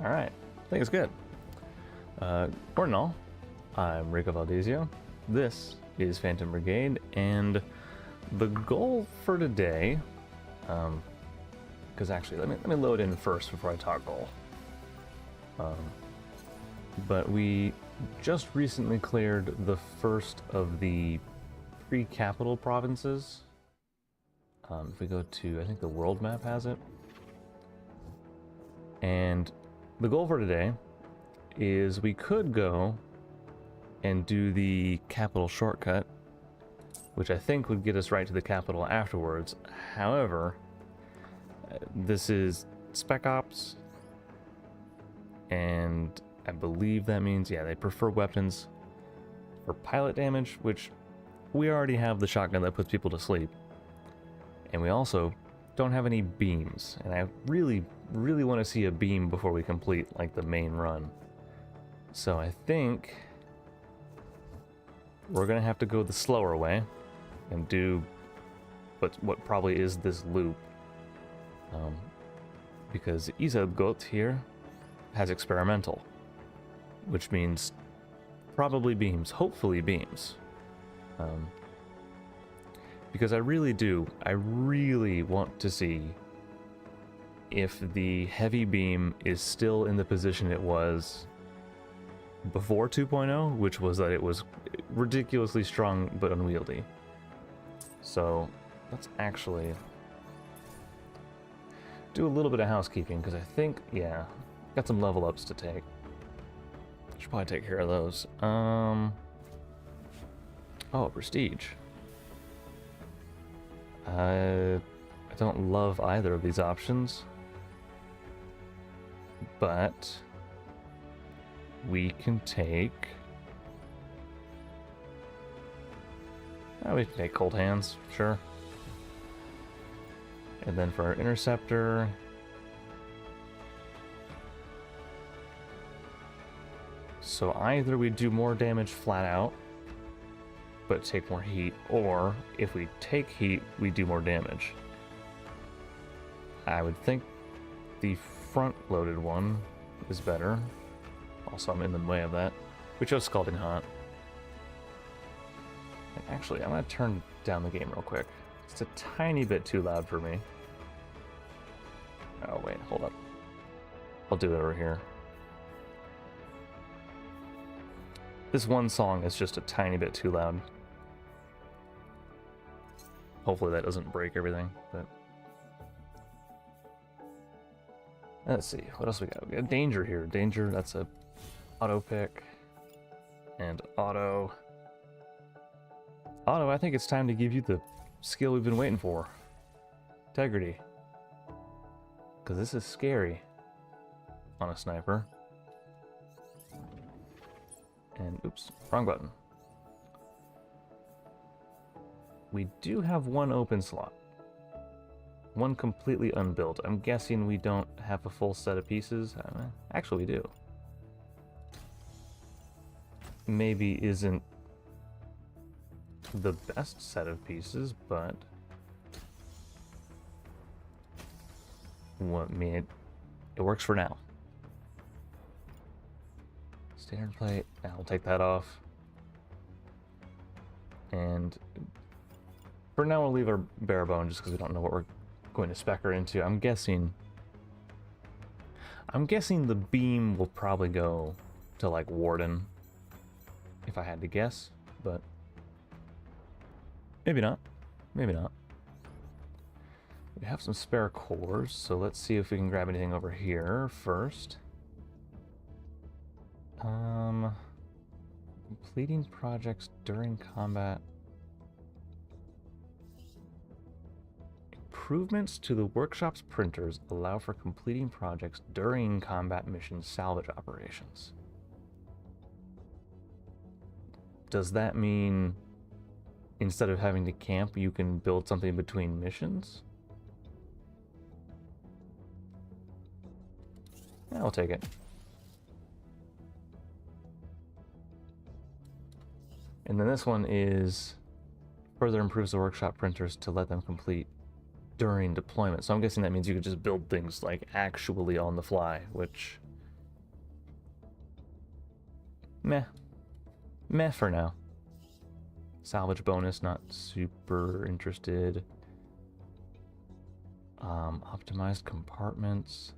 Alright, I think it's good. All, I'm Rico Valdezio. This is Phantom Brigade, and the goal for today, because actually, let me load in first before I talk goal. But we just recently cleared the first of the pre-capital provinces. If we go to, I think the world map has it. And the goal for today is we could go and do the capital shortcut, which I think would get us right to the capital afterwards. However, this is Spec Ops, and I believe that means, yeah, they prefer weapons for pilot damage, which we already have the shotgun that puts people to sleep. And we also don't have any beams, and I really want to see a beam before we complete like the main run. So I think we're gonna have to go the slower way and do what probably is this loop, because Izagot here has experimental, which means probably beams, hopefully beams. Because I really want to see if the heavy beam is still in the position it was before 2.0, which was that it was ridiculously strong but unwieldy. So let's actually do a little bit of housekeeping, because I think, yeah, got some level ups to take. Should probably take care of those. Oh, prestige. I don't love either of these options, but we can take... we can take Cold Hands, sure. And then for our Interceptor... so either we do more damage flat out, but take more heat, or if we take heat, we do more damage. I would think the front-loaded one is better. Also, I'm in the way of that. We chose Scalding Hot. Actually, I'm going to turn down the game real quick. It's a tiny bit too loud for me. Oh, wait, hold up. I'll do it over here. This one song is just a tiny bit too loud. Hopefully that doesn't break everything, but... let's see, what else we got? We got Danger here. Danger, that's a auto pick. And auto... Auto, I think it's time to give you the skill we've been waiting for. Integrity. Because this is scary on a sniper. And, oops, wrong button. We do have one open slot. One completely unbuilt. I'm guessing we don't have a full set of pieces. Actually, we do. Maybe isn't the best set of pieces, but... well, I mean, it works for now. Standard plate, I'll take that off. And for now we'll leave our bare bone just because we don't know what we're going to spec her into. I'm guessing the beam will probably go to like Warden, if I had to guess, but maybe not. Maybe not. We have some spare cores, so let's see if we can grab anything over here first. Completing projects during combat. Improvements to the workshop's printers allow for completing projects during combat mission salvage operations. Does that mean instead of having to camp, you can build something between missions? Yeah, I'll take it. And then this one is further improves the workshop printers to let them complete during deployment. So I'm guessing that means you could just build things like actually on the fly, which Meh. Meh for now. Salvage bonus, not super interested. Optimized compartments.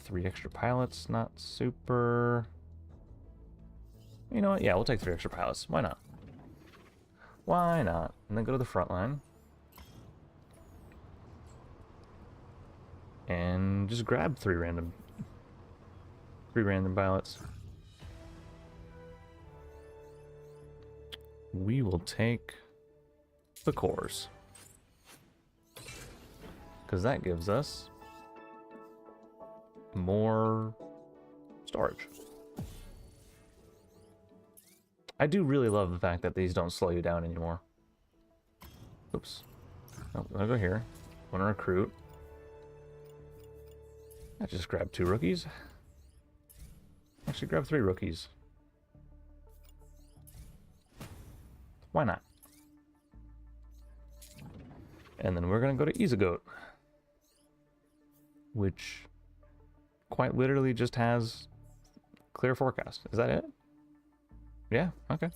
3 extra pilots, not super. You know what? Yeah, we'll take 3 extra pilots. Why not? Why not? And then go to the front line. And just grab 3 random pilots. We will take the cores, because that gives us more storage. I do really love the fact that these don't slow you down anymore. Oops. Oh, I'm gonna go here. Want to recruit. I just grabbed 2 rookies. Actually, grab 3 rookies. Why not? And then we're gonna go to Izagoat, which quite literally just has clear forecast. Is that it? Yeah, okay.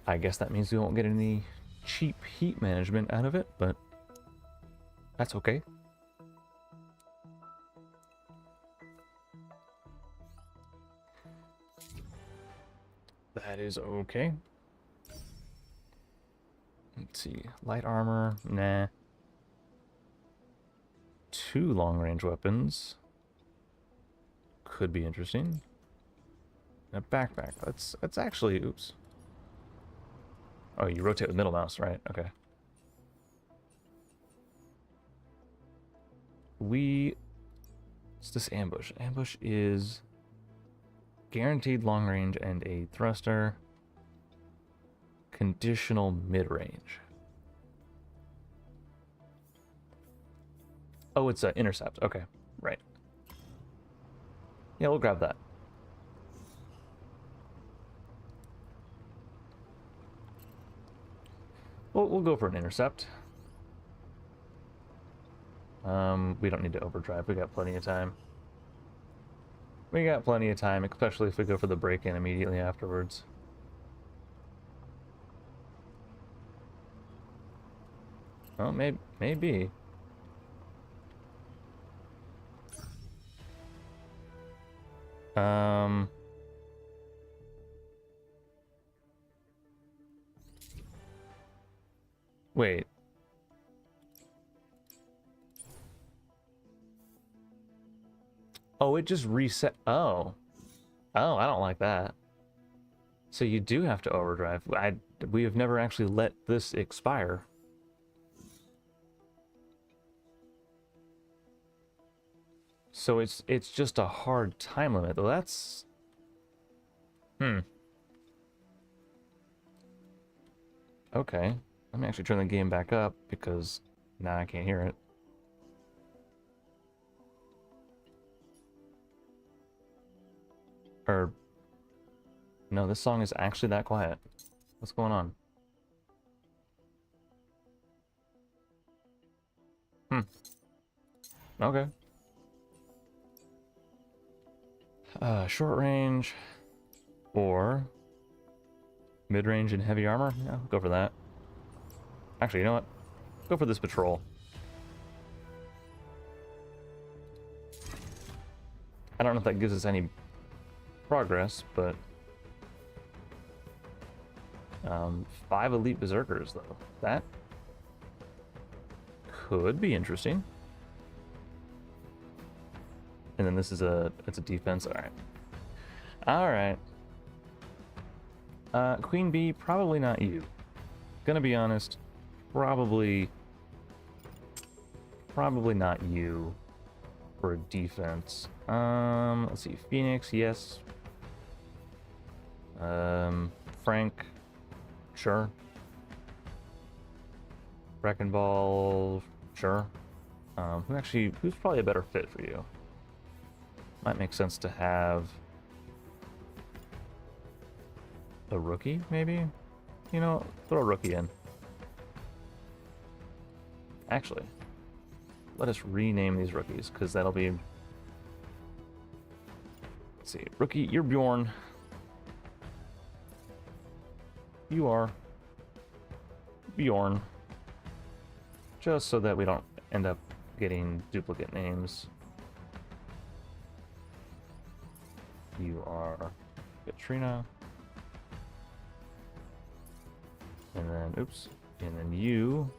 I guess that means we won't get any cheap heat management out of it, but that's okay. That is okay. Let's see. Light armor, nah. 2 long-range weapons. Could be interesting. A backpack. That's actually, oops. Oh, you rotate with middle mouse, right? Okay. What's this ambush? Ambush is guaranteed long range and a thruster. Conditional mid-range. Oh, it's an intercept. Okay, right. Yeah, we'll grab that. We'll go for an intercept. We don't need to overdrive. We got plenty of time. We got plenty of time, especially if we go for the break-in immediately afterwards. Well, maybe. Wait. Oh, it just reset. Oh, I don't like that. So you do have to overdrive. We have never actually let this expire. So it's just a hard time limit, though. That's okay. Let me actually turn the game back up because now I can't hear it. Or no, this song is actually that quiet. What's going on? Okay. Short range or mid-range and heavy armor? Yeah, I'll go for that. Actually, you know what? Go for this patrol. I don't know if that gives us any progress, but 5 elite berserkers though. That could be interesting. And then this is it's a defense. All right. Queen Bee, probably not you. Gonna be honest, probably not you for a defense. Let's see, Phoenix, yes. Frank, sure. Wrecking Ball, sure. Who's probably a better fit for you? Might make sense to have a rookie, maybe? You know, throw a rookie in. Actually, let us rename these rookies, because that'll be... Let's see. Rookie, you're Bjorn. You are Bjorn. Just so that we don't end up getting duplicate names. You are Katrina. And then, oops. And then you,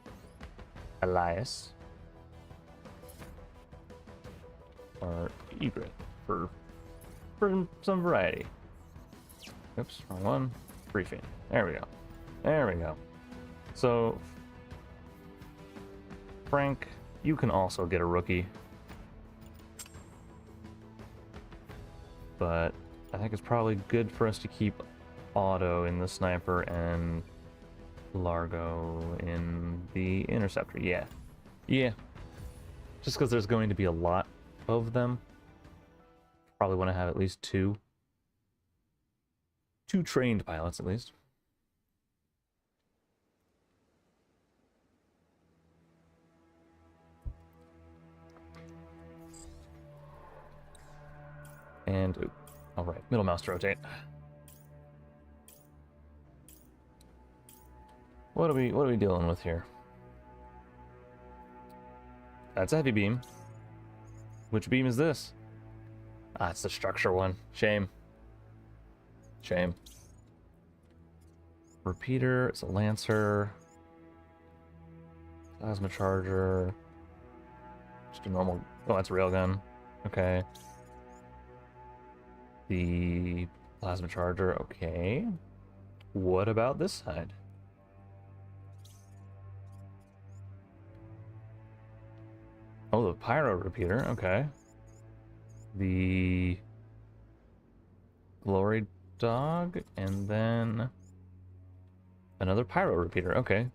Elias, are Egret for some variety. Oops, wrong one. Briefing. There we go. There we go. So, Frank, you can also get a rookie. But I think it's probably good for us to keep Otto in the sniper and Largo in the interceptor. Yeah. Yeah. Just because there's going to be a lot of them. Probably want to have at least two. Two trained pilots, at least. And, all right, middle mouse to rotate. What are we dealing with here? That's a heavy beam. Which beam is this? Ah, it's the structure one. Shame. Shame. Repeater, it's a Lancer. Plasma charger. Just a normal... Oh, that's a railgun. Okay. The plasma charger, okay. What about this side? Oh, the pyro repeater, okay. The glory dog, and then another pyro repeater, okay.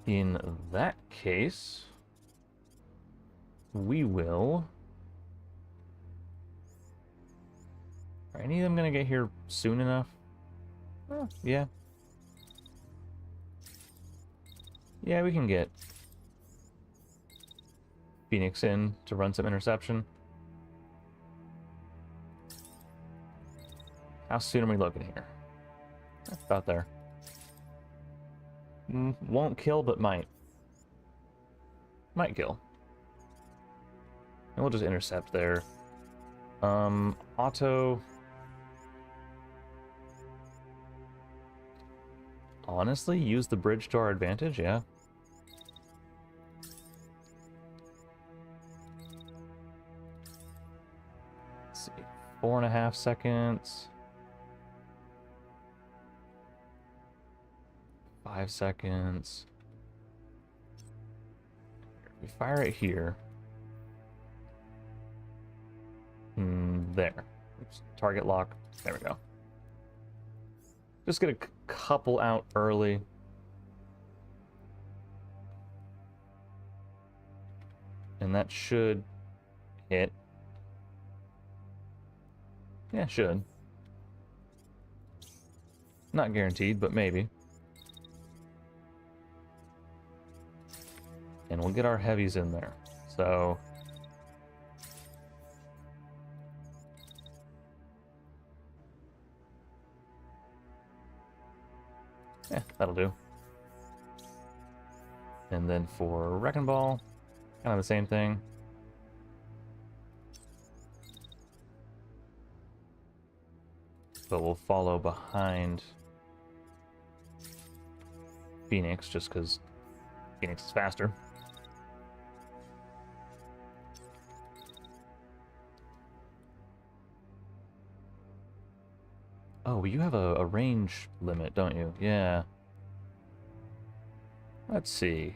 In that case, we will... Are any of them gonna get here soon enough? Oh, yeah. Yeah, we can get Phoenix in to run some interception. How soon are we looking here? About there. Won't kill, but might. Might kill. And we'll just intercept there. Auto... Honestly, use the bridge to our advantage, yeah. Let's see, 4.5 seconds. 5 seconds. We fire it here. There. Oops. Target lock. There we go. Just get a couple out early. And that should hit. Yeah, should. Not guaranteed, but maybe. And we'll get our heavies in there. So... yeah, that'll do. And then for Wrecking Ball, kind of the same thing. But we'll follow behind Phoenix, just because Phoenix is faster. Oh, you have a range limit, don't you? Yeah. Let's see.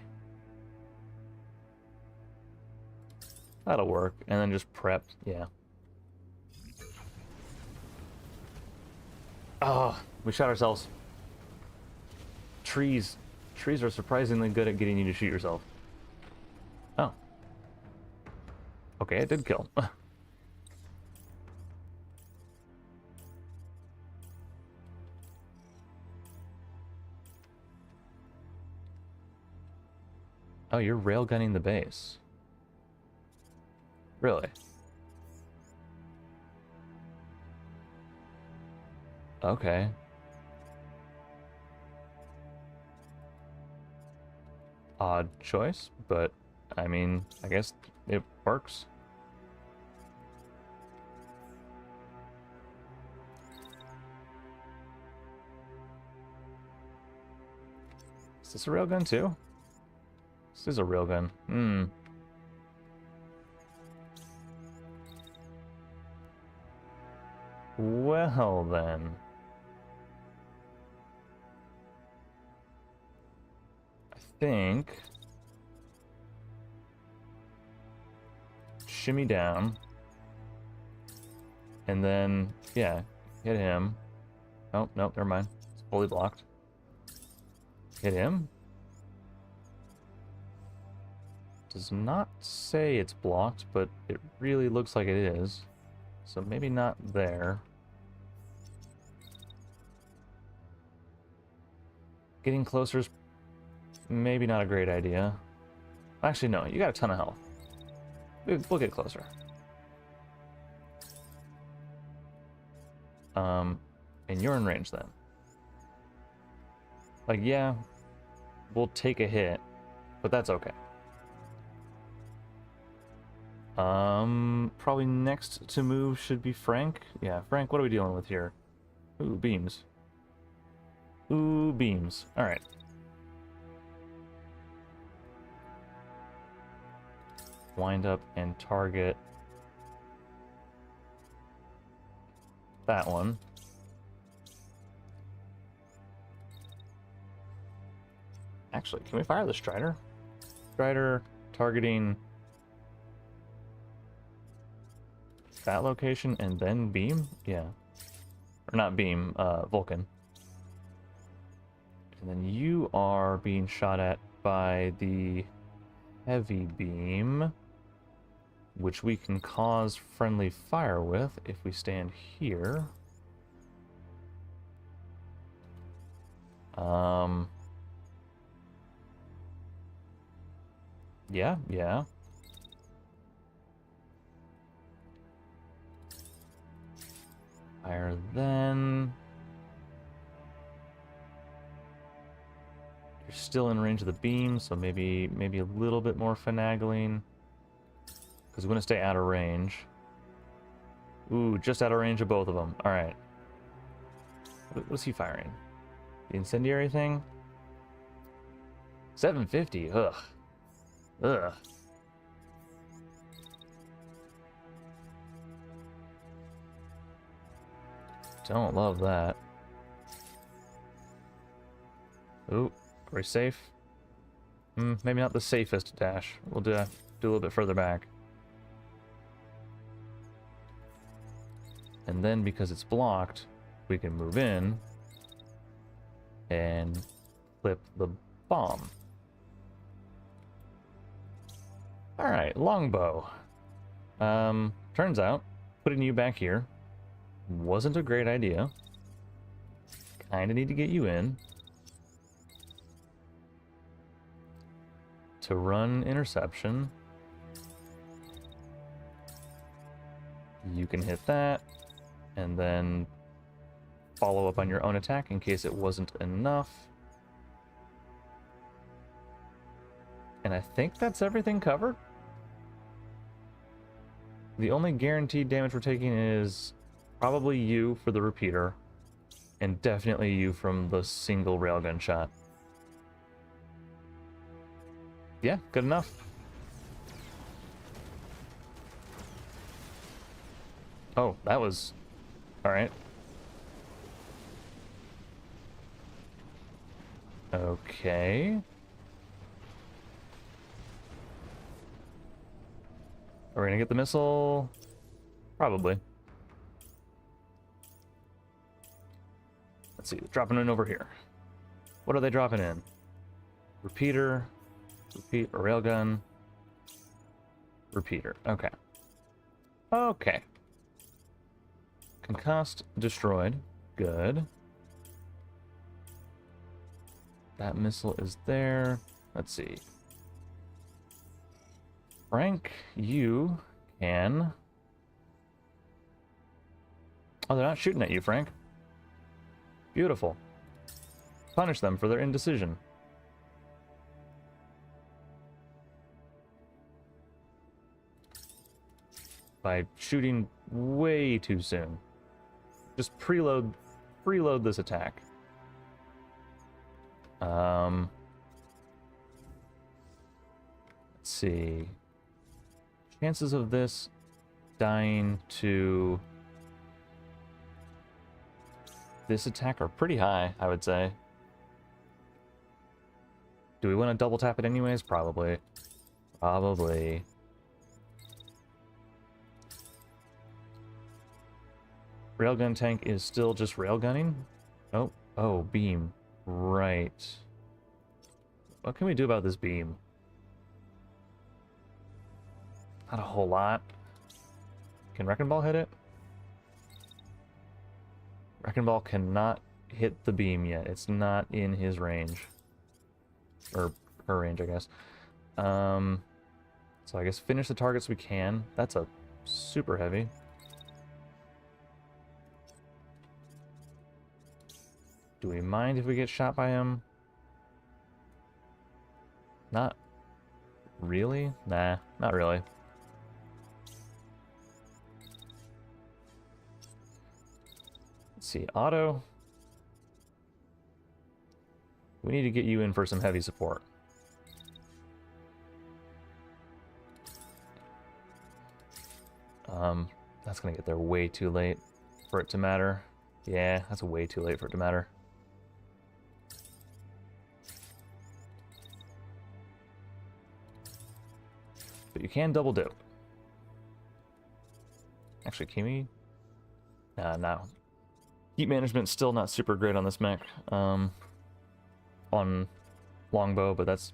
That'll work. And then just prep. Yeah. Oh, we shot ourselves. Trees. Trees are surprisingly good at getting you to shoot yourself. Oh. Okay, it did kill. Oh, you're railgunning the base. Really? Okay. Odd choice, but I mean, I guess it works. Is this a railgun too? This is a railgun. Hmm. Well then. I think shimmy down. And then, yeah, hit him. Oh, nope, never mind. It's fully blocked. Hit him. Does not say it's blocked, but it really looks like it is. So maybe not there. Getting closer is maybe not a great idea. Actually, no, you got a ton of health. We'll get closer. And you're in range then. Like, yeah, we'll take a hit, but that's okay. Probably next to move should be Frank. Yeah, Frank, what are we dealing with here? Ooh, beams. Ooh, beams. Alright. Wind up and target that one. Actually, can we fire the Strider? Strider targeting that location and then beam? Yeah. Or not beam, Vulcan. And then you are being shot at by the heavy beam, which we can cause friendly fire with if we stand here. Yeah. Fire then. You're still in range of the beam, so maybe a little bit more finagling. Because we want to stay out of range. Ooh, just out of range of both of them. Alright. What's he firing? The incendiary thing? 750. Ugh. Ugh. Don't love that. Ooh, are we safe? Maybe not the safest dash. We'll do a little bit further back. And then because it's blocked, we can move in and flip the bomb. Alright, longbow. Turns out, putting you back here wasn't a great idea. Kinda need to get you in to run interception. You can hit that and then follow up on your own attack in case it wasn't enough. And I think that's everything covered. The only guaranteed damage we're taking is probably you for the repeater, and definitely you from the single railgun shot. Yeah, good enough. Oh, that was... Alright. Okay. Are we gonna get the missile? Probably. Let's see, dropping in over here. What are they dropping in? Repeater, repeat, railgun, repeater. Okay. Okay. Concussed, destroyed. Good. That missile is there. Let's see. Frank, you can... Oh, they're not shooting at you, Frank. Beautiful. Punish them for their indecision. By shooting way too soon. Just preload this attack. Let's see. Chances of this dying to this attack are pretty high, I would say. Do we want to double tap it anyways? Probably. Probably. Railgun tank is still just railgunning? Oh, oh, beam. Right. What can we do about this beam? Not a whole lot. Can Wrecking Ball hit it? Wrecking Ball cannot hit the beam yet. It's not in his range. Or her range, I guess. So I guess finish the targets we can. That's a super heavy. Do we mind if we get shot by him? Not really? Nah, not really. Let's see, auto. We need to get you in for some heavy support. That's gonna get there way too late for it to matter. Yeah, that's way too late for it to matter. But you can double dip. Actually, can we? No. Heat management's still not super great on this mech. On longbow, but that's,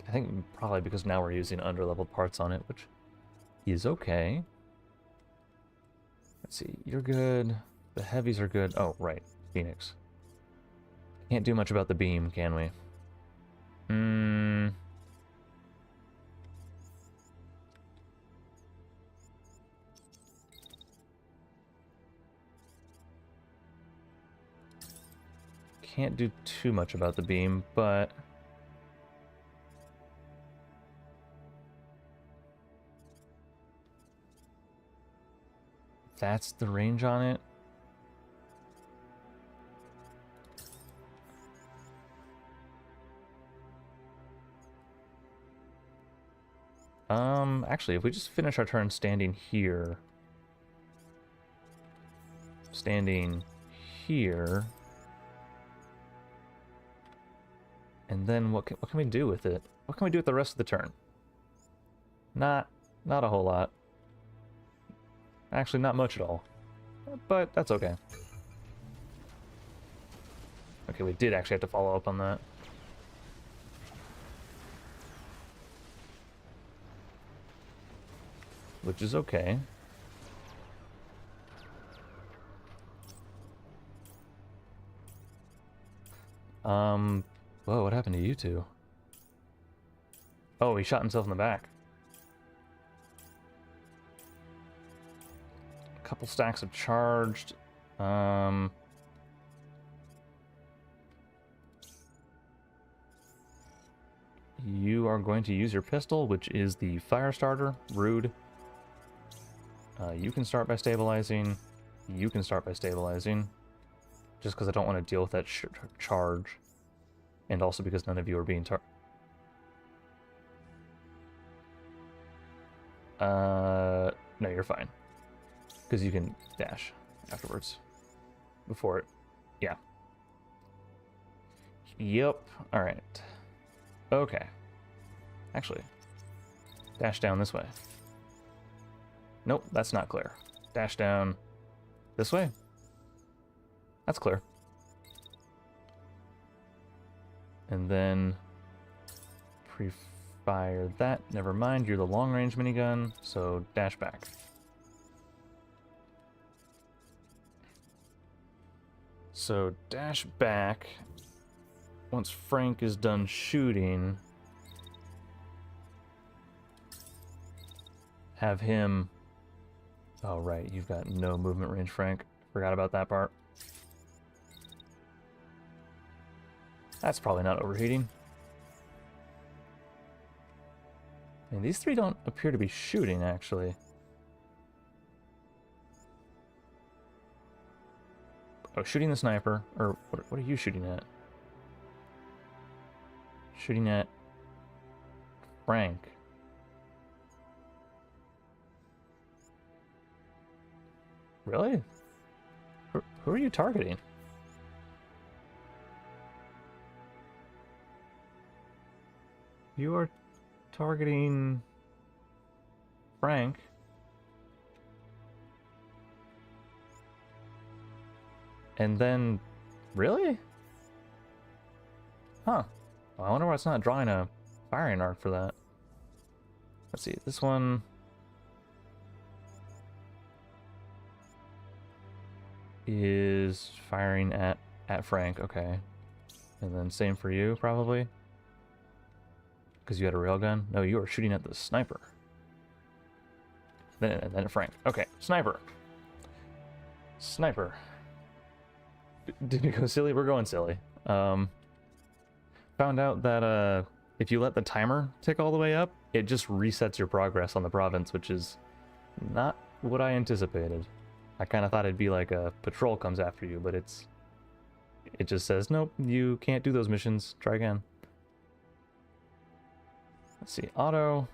I think, probably because now we're using underleveled parts on it, which is okay. Let's see, you're good. The heavies are good. Oh, right, Phoenix. Can't do much about the beam, can we? Can't do too much about the beam, but that's the range on it. Actually, if we just finish our turn standing here, and then what can we do with it? What can we do with the rest of the turn? Not a whole lot. Actually, not much at all. But that's okay. Okay, we did actually have to follow up on that. Which is okay. Whoa, what happened to you two? Oh, he shot himself in the back. A couple stacks of charged. You are going to use your pistol, which is the fire starter. Rude. You can start by stabilizing. You can start by stabilizing. Just because I don't want to deal with that charge. And also because none of you are being no, you're fine. Because you can dash afterwards. Before it. Yeah. Yep. Alright. Okay. Actually. Dash down this way. Nope, that's not clear. Dash down this way. That's clear. And then pre-fire that. Never mind, you're the long-range minigun, so dash back. So dash back once Frank is done shooting. have him... Oh, right, you've got no movement range, Frank. Forgot about that part. That's probably not overheating. And these three don't appear to be shooting, actually. Oh, shooting the sniper. Or, what are you shooting at? Shooting at... Frank. Really? Who are you targeting? You are targeting Frank. And then, really? Huh. Well, I wonder why it's not drawing a firing arc for that. Let's see, this one... is firing at Frank, okay. And then same for you, probably? Because you had a railgun? No, you were shooting at the sniper. Then at Frank. Okay, sniper. Sniper. Did we go silly? We're going silly. Found out that if you let the timer tick all the way up, it just resets your progress on the province, which is not what I anticipated. I kind of thought it'd be like a patrol comes after you, but it just says, nope, you can't do those missions. Try again. Let's see, auto.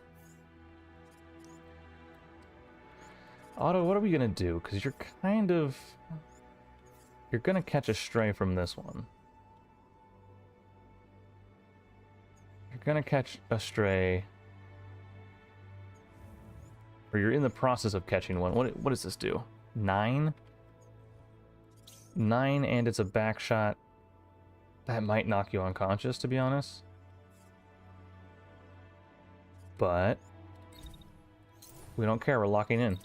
Auto, what are we gonna do? Because you're kind of... You're gonna catch a stray from this one. You're gonna catch a stray. Or you're in the process of catching one. What does this do? 9? 9, and it's a back shot. That might knock you unconscious, to be honest. But we don't care, we're locking in.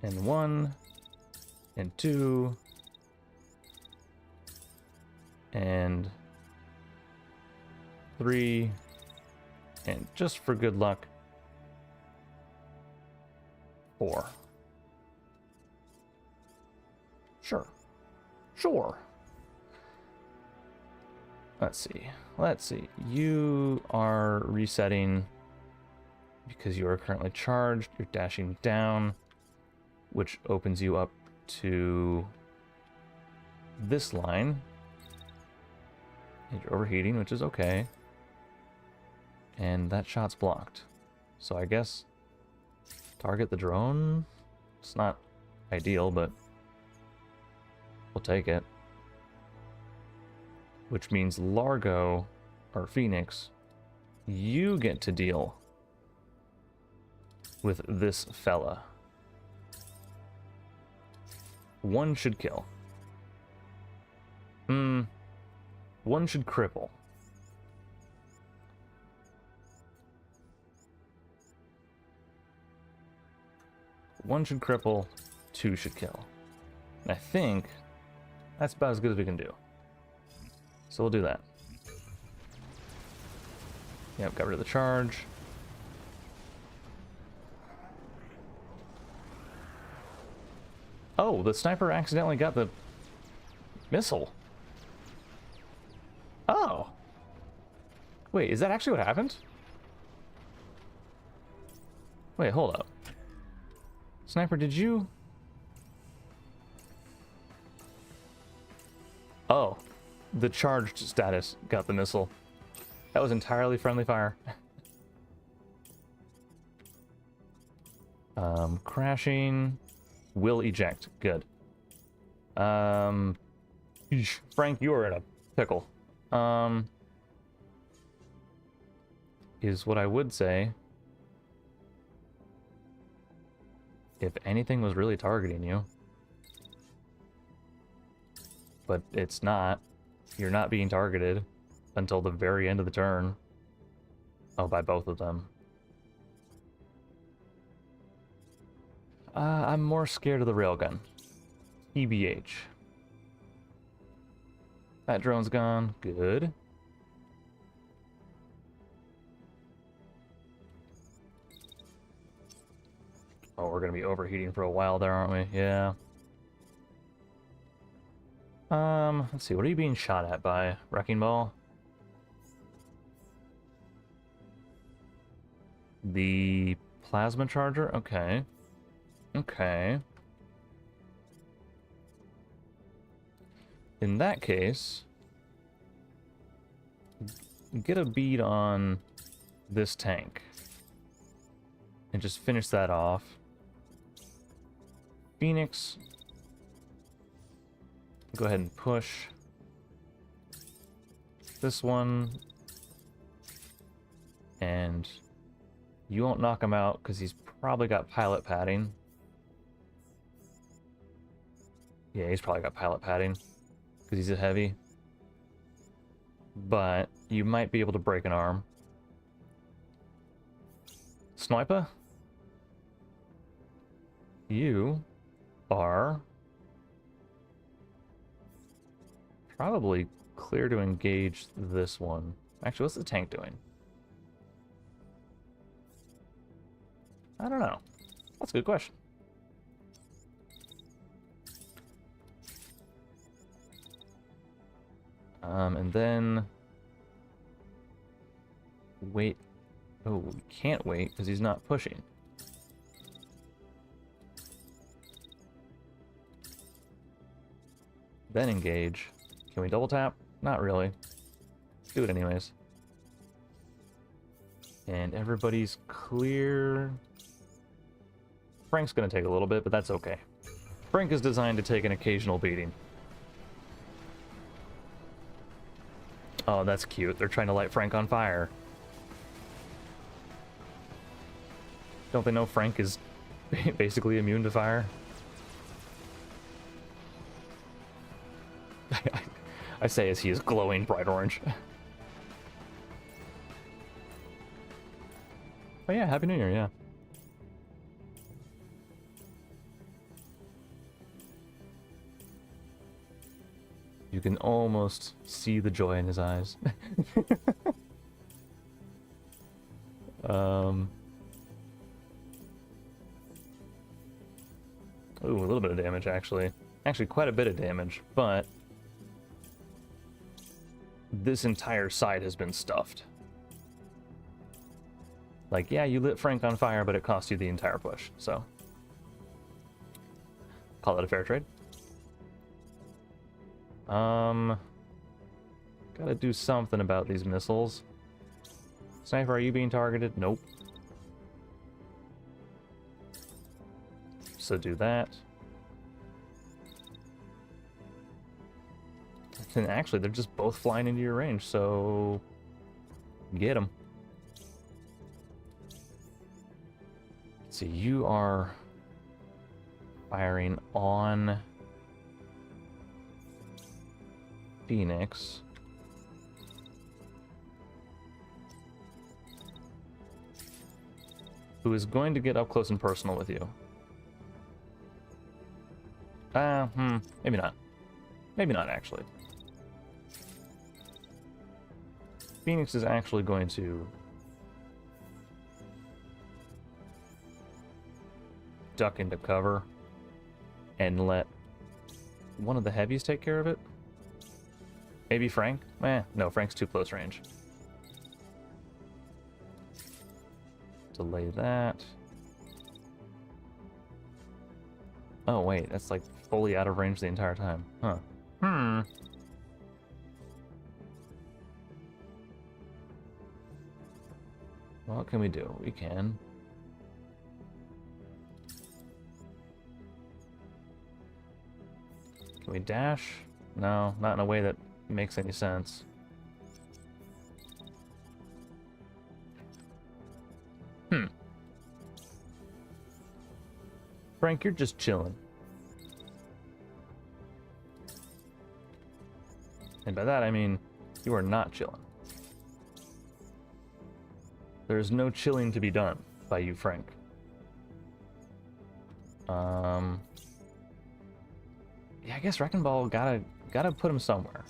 And 1, and 2, and 3, and just for good luck, 4. Sure. Sure. Let's see. You are resetting because you are currently charged. You're dashing down, which opens you up to this line. And you're overheating, which is okay. And that shot's blocked. So I guess target the drone? It's not ideal, but we'll take it. Which means Largo, or Phoenix, you get to deal with this fella. 1 should kill. 1 should cripple. One should cripple, 2 should kill. And I think that's about as good as we can do. So we'll do that. Yep, got rid of the charge. Oh, the sniper accidentally got the missile. Oh. Wait, is that actually what happened? Wait, hold up. Sniper, did you... Oh, the charged status got the missile. That was entirely friendly fire. Crashing. Will eject. Good. Frank, you are in a pickle. Is what I would say. If anything was really targeting you. But it's not. You're not being targeted until the very end of the turn. Oh, by both of them. I'm more scared of the railgun. EBH. That drone's gone. Good. Oh, we're gonna be overheating for a while there, aren't we? Yeah. Let's see. What are you being shot at by? Wrecking ball? The plasma charger? Okay. Okay. In that case, get a bead on this tank and just finish that off. Phoenix, go ahead and push this one, and you won't knock him out because he's probably got pilot padding. Yeah, he's probably got pilot padding because he's a heavy. But you might be able to break an arm. Sniper? You are probably clear to engage this one. Actually, what's the tank doing? I don't know. That's a good question. And then wait. Oh, we can't wait because he's not pushing. Then engage. Can we double tap? Not really. Do it anyways. And everybody's clear. Frank's gonna take a little bit, but that's okay. Frank is designed to take an occasional beating. Oh, that's cute. They're trying to light Frank on fire. Don't they know Frank is basically immune to fire? I say as he is glowing bright orange. Oh yeah, Happy New Year, yeah. You can almost see the joy in his eyes. Ooh, a little bit of damage, actually. Actually, quite a bit of damage, but this entire side has been stuffed. Like, yeah, you lit Frank on fire, but it cost you the entire push, so. Call that a fair trade. Gotta do something about these missiles. Sniper, are you being targeted? Nope. So do that. And actually, they're just both flying into your range, so get them. So you are firing on Phoenix. Who is going to get up close and personal with you. Maybe not. Maybe not, actually. Phoenix is actually going to duck into cover and let one of the heavies take care of it. Maybe Frank? No, Frank's too close range. Delay that. Oh wait, that's like fully out of range the entire time. Huh. What can we do? We can we dash? No, not in a way that makes any sense. Frank, you're just chilling. And by that I mean, you are not chilling. There is no chilling to be done by you, Frank. Yeah, I guess Wrecking Ball gotta put him somewhere.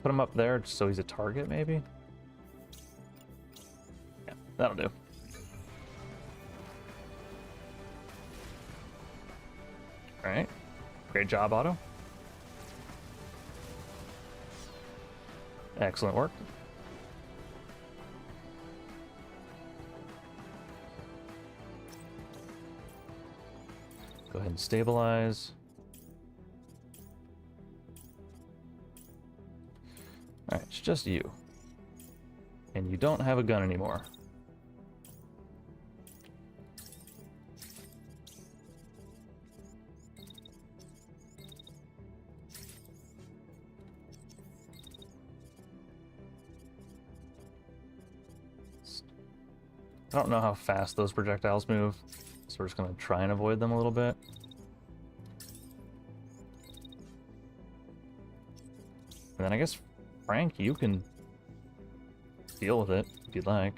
Put him up there just so he's a target, maybe? Yeah, that'll do. Alright. Great job, Otto. Excellent work. Go ahead and stabilize. Alright, it's just you. And you don't have a gun anymore. I don't know how fast those projectiles move, so we're just going to try and avoid them a little bit. And then I guess, Frank, you can deal with it if you'd like.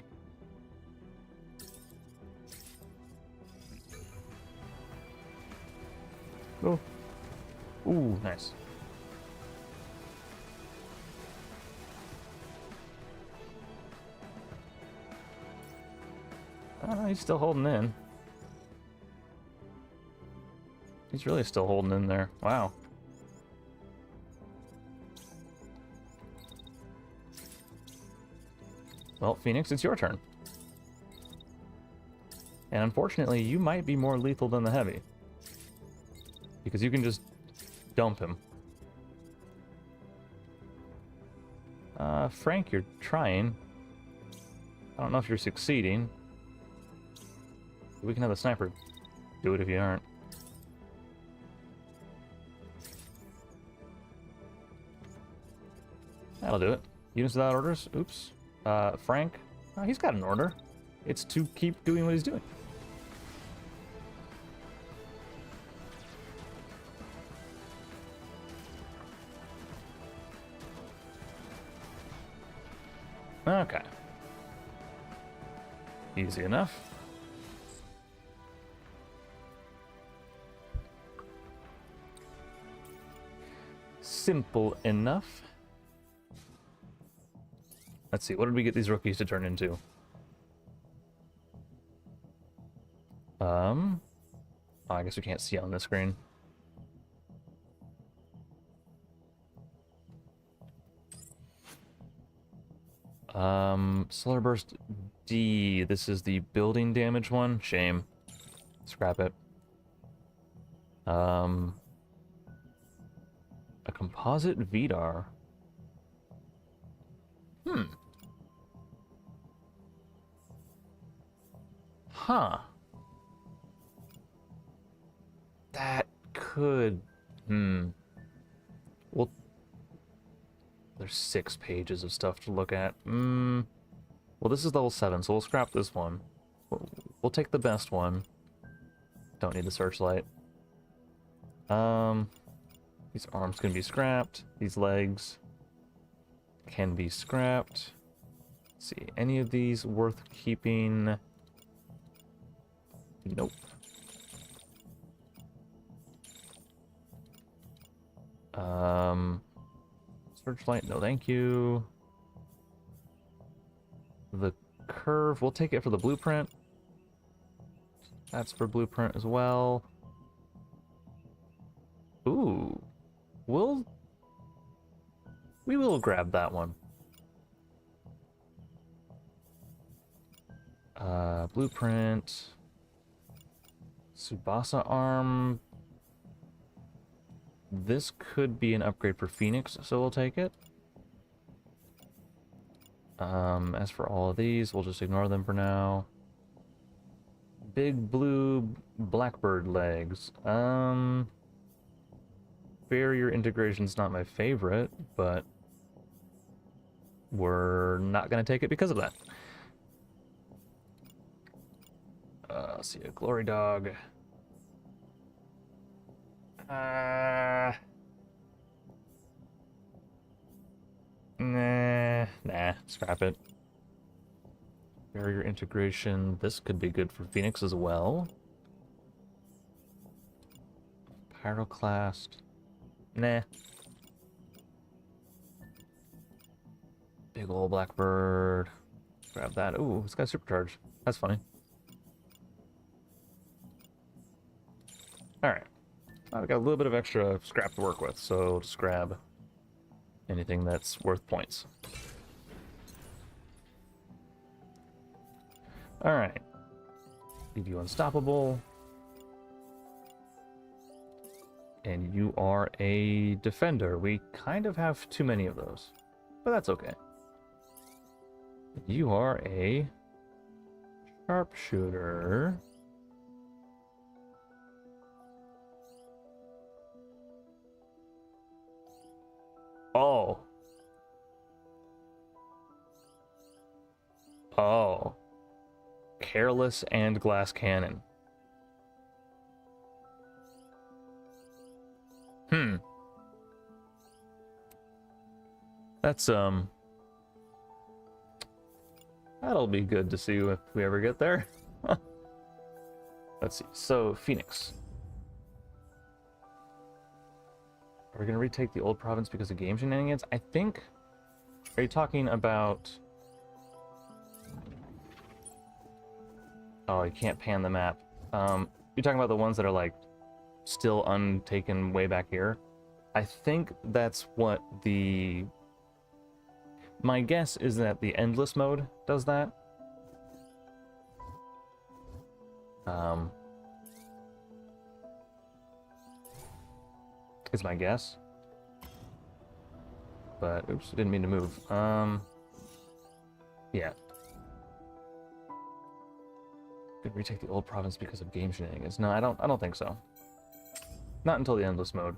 Oh. Ooh, nice. He's still holding in. He's really still holding in there. Wow. Well, Phoenix, it's your turn. And unfortunately, you might be more lethal than the heavy. Because you can just dump him. Frank, you're trying. I don't know if you're succeeding. We can have the sniper do it if you aren't. That'll do it. Units without orders. Oops. Frank. Oh, he's got an order. It's to keep doing what he's doing. Okay. Easy enough. Simple enough. Let's see, what did we get these rookies to turn into? Oh, I guess we can't see on this screen. Solar Burst D. This is the building damage one. Shame. Scrap it. A composite VDAR. Huh. That could... Well, there's 6 pages of stuff to look at. Well, this is level 7, so we'll scrap this one. We'll take the best one. Don't need the searchlight. These arms can be scrapped. These legs can be scrapped. Let's see, any of these worth keeping? Nope. Searchlight, no thank you. The curve, we'll take it for the blueprint. That's for blueprint as well. Ooh. We will grab that one. Blueprint. Tsubasa arm. This could be an upgrade for Phoenix, so we'll take it. As for all of these, we'll just ignore them for now. Big blue blackbird legs. Barrier integration's not my favorite, but we're not gonna take it because of that. Let's see, a glory dog. Nah, scrap it. Barrier integration. This could be good for Phoenix as well. Pyroclast. Nah. Big ol' blackbird. Grab that. Ooh, it's got supercharge. That's funny. Alright. We got a little bit of extra scrap to work with, so just grab anything that's worth points. Alright. Leave you unstoppable. And you are a defender. We kind of have too many of those, but that's okay. You are a sharpshooter. Oh. Oh. Careless and glass cannon. That's, that'll be good to see if we ever get there. Let's see. So, Phoenix. Are we going to retake the old province because of game shenanigans? I think... Are you talking about... Oh, you can't pan the map. You're talking about the ones that are, like, still untaken way back here? I think that's what the... My guess is that the endless mode does that. Is my guess. But, oops, didn't mean to move. Yeah. Could retake the old province because of game shenanigans. No, I don't think so. Not until the endless mode.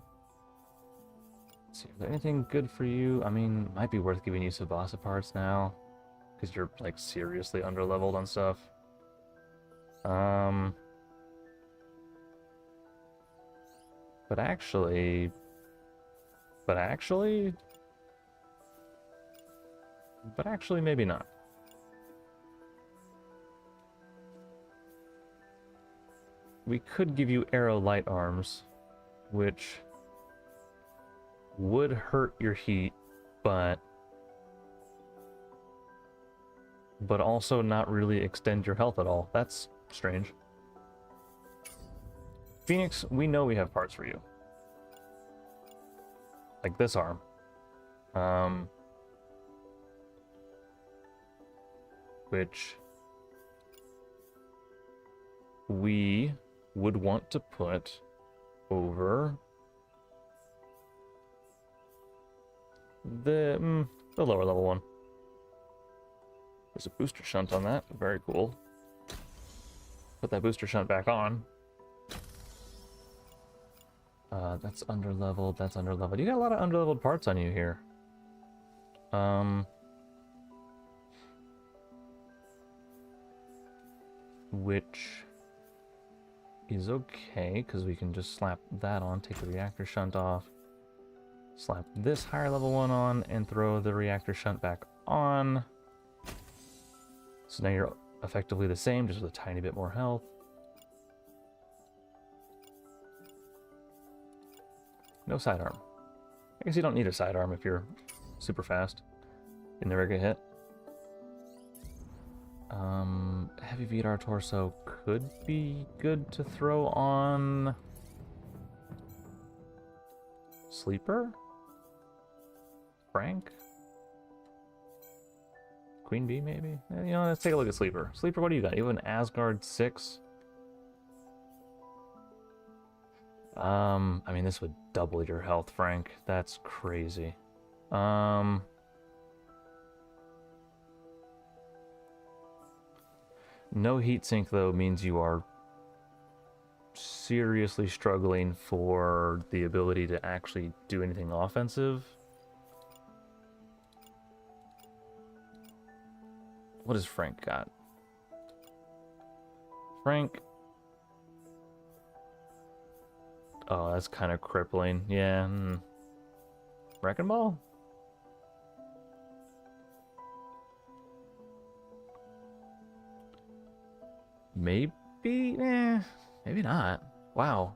Let's see, is there anything good for you? I mean, might be worth giving you Sabasa parts now. Because you're, like, seriously underleveled on stuff. But actually, maybe not. We could give you arrow light arms, which would hurt your heat, but also not really extend your health at all. That's strange. Phoenix, we know we have parts for you. Like this arm. Which we would want to put over the lower level one. There's a booster shunt on that. Very cool. Put that booster shunt back on. That's underleveled. That's underleveled. You got a lot of underleveled parts on you here. Which is okay, because we can just slap that on, take the reactor shunt off, slap this higher level one on, and throw the reactor shunt back on. So now you're effectively the same, just with a tiny bit more health. No sidearm. I guess you don't need a sidearm if you're super fast. You never get hit. Heavy VDR torso could be good to throw on Sleeper? Frank? Queen Bee, maybe? You know, let's take a look at Sleeper. Sleeper, what do you got? You have an Asgard 6? I mean, this would double your health, Frank. That's crazy. No heatsink, though, means you are seriously struggling for the ability to actually do anything offensive. What has Frank got? Frank... Oh, that's kind of crippling. Yeah. Wrecking Ball? Maybe? Maybe not. Wow.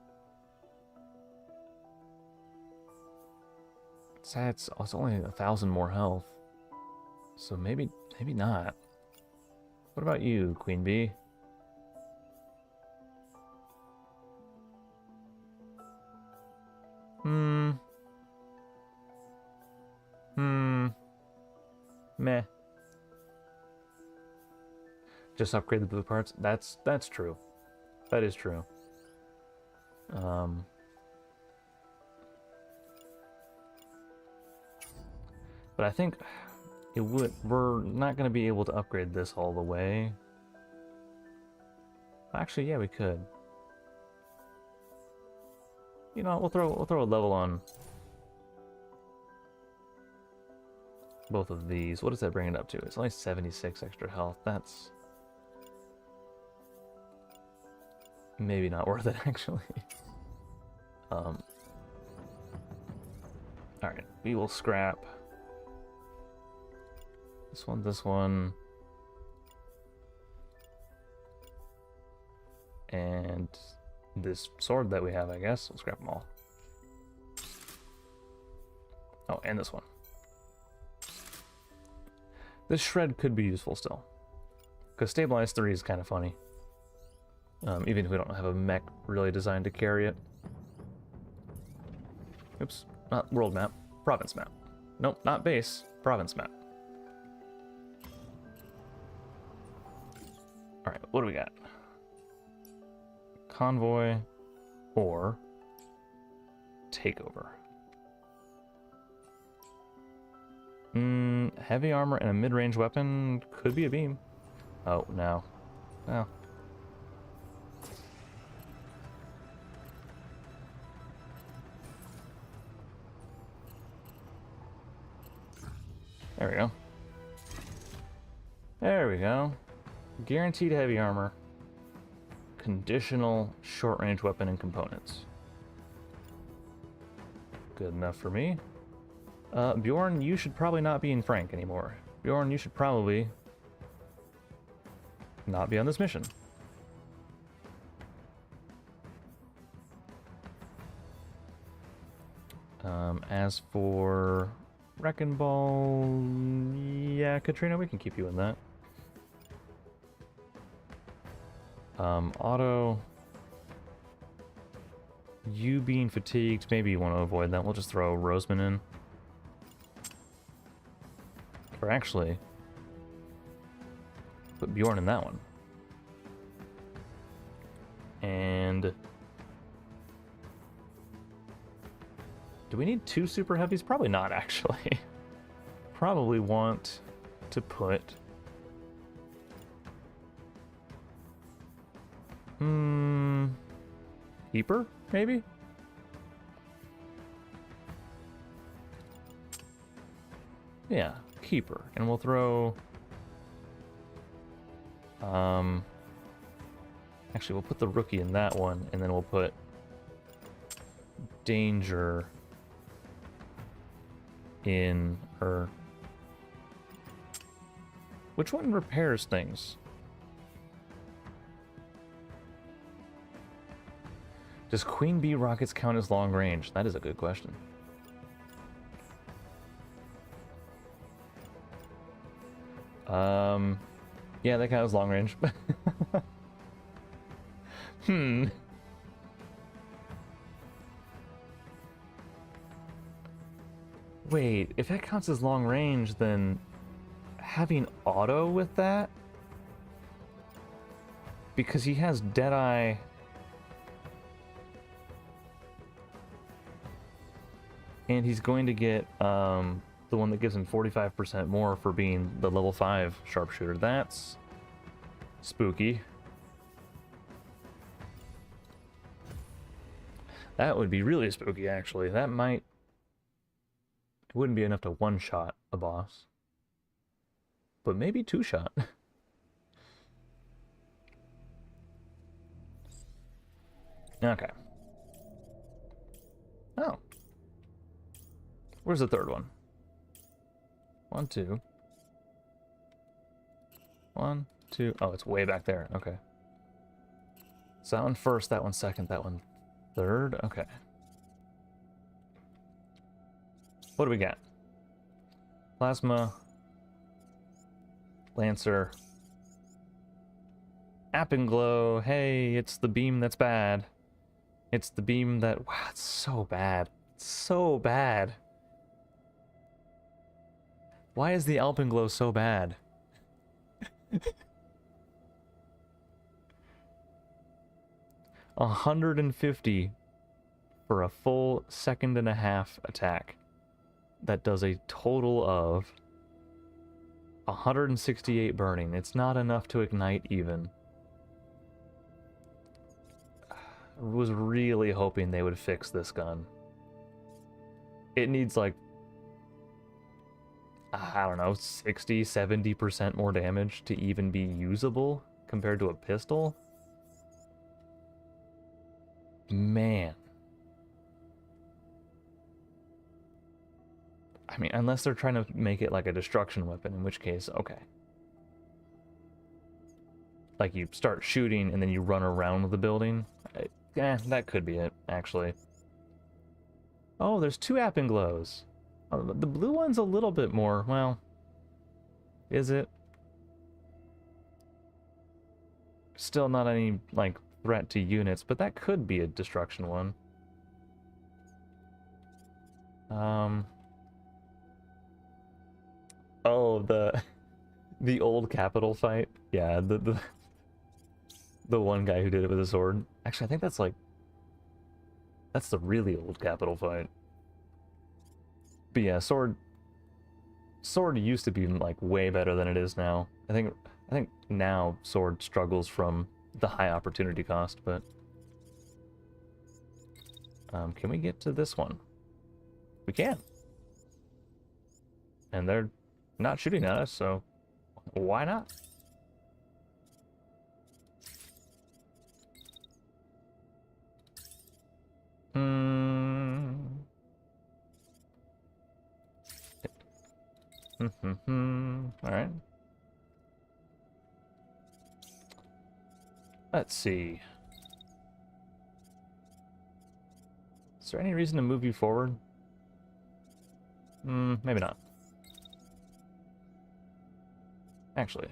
It's only 1,000 more health. So maybe not. What about you, Queen Bee? Meh. Just upgrade the blue parts? That's true. That is true. But I think we're not going to be able to upgrade this all the way. Actually, yeah, we could. You know, we'll throw a level on both of these. What does that bring it up to? It's only 76 extra health. That's maybe not worth it, actually. Alright, we will scrap this one, and this sword that we have, I guess. We'll scrap them all. Oh, and this one. This shred could be useful still, because Stabilize 3 is kind of funny. Even if we don't have a mech really designed to carry it. Oops, not world map, province map. Nope, not base, province map. Alright, what do we got? Convoy or takeover. Heavy armor and a mid-range weapon could be a beam. Oh, no. No. There we go. There we go. Guaranteed heavy armor. Conditional short-range weapon and components. Good enough for me. Bjorn, you should probably not be in Frank anymore. Bjorn, you should probably not be on this mission. As for Wrecking Ball, yeah, Katrina, we can keep you in that. Auto, you being fatigued, maybe you want to avoid that. We'll just throw Roseman in. Or actually, put Bjorn in that one. And do we need 2 super heavies? Probably not, actually. Probably want to put Keeper, maybe? Yeah, Keeper. And we'll throw actually, we'll put the rookie in that one, and then we'll put Danger in her. Which one repairs things? Does Queen Bee rockets count as long range? That is a good question. Yeah, they count as long range. Wait, if that counts as long range, then having auto with that? Because he has Deadeye. And he's going to get the one that gives him 45% more for being the level 5 sharpshooter. That's spooky. That would be really spooky, actually. That might... It wouldn't be enough to one-shot a boss. But maybe two-shot. Okay. Oh. Where's the third one? 1, 2. 1, 2. Oh, it's way back there. Okay. So that one first, that one second, that one third. Okay. What do we got? Plasma. Lancer. Glow. Hey, it's the beam that's bad. It's the beam that... Wow, it's so bad. It's so bad. Why is the Glow so bad? 150 for a full 1.5 attack. That does a total of 168 burning. It's not enough to ignite even. I was really hoping they would fix this gun. It needs like, I don't know, 60, 70% more damage to even be usable compared to a pistol. Man. I mean, unless they're trying to make it like a destruction weapon, in which case, okay. Like you start shooting and then you run around the building. That could be it, actually. Oh, there's 2 Glows. Oh, the blue one's a little bit more, well, is it? Still not any, like, threat to units, but that could be a destruction one. Oh, the old Capitol fight. Yeah, the one guy who did it with a sword. Actually, I think that's like, that's the really old Capitol fight. But yeah, sword used to be like way better than it is now. I think now sword struggles from the high opportunity cost, but can we get to this one? We can. And they're not shooting at us, so why not? All right. Let's see. Is there any reason to move you forward? Maybe not. Actually.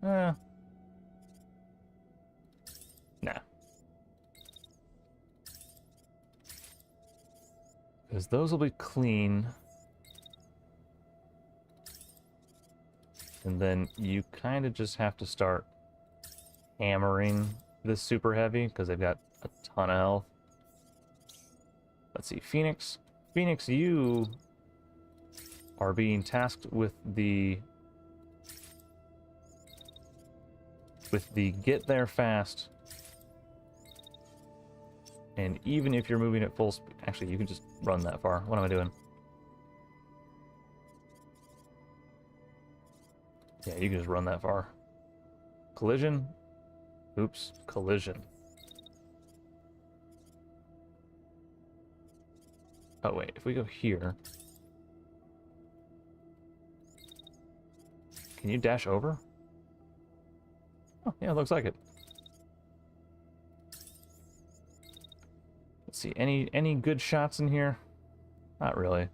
Nah. Because those will be clean. And then you kind of just have to start hammering this super heavy because they've got a ton of health. Let's see, Phoenix. Phoenix, you are being tasked with the get there fast. And even if you're moving at full speed, actually, you can just run that far. What am I doing? Yeah, you can just run that far. Collision. Oops, collision. Oh wait, if we go here, can you dash over? Oh, yeah, it looks like it. Let's see, any good shots in here? Not really.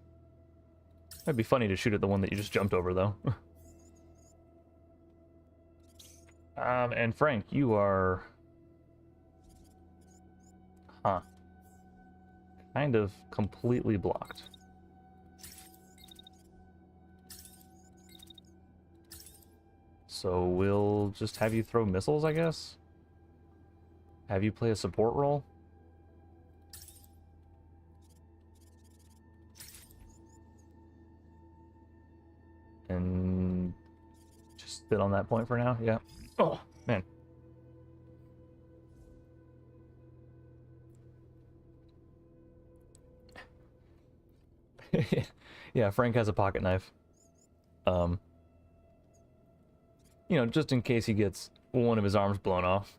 It'd be funny to shoot at the one that you just jumped over, though. And Frank, you are... Huh. Kind of completely blocked. So we'll just have you throw missiles, I guess? Have you play a support role? And just sit on that point for now, yeah. Oh, man. Yeah, Frank has a pocket knife. You know, just in case he gets one of his arms blown off.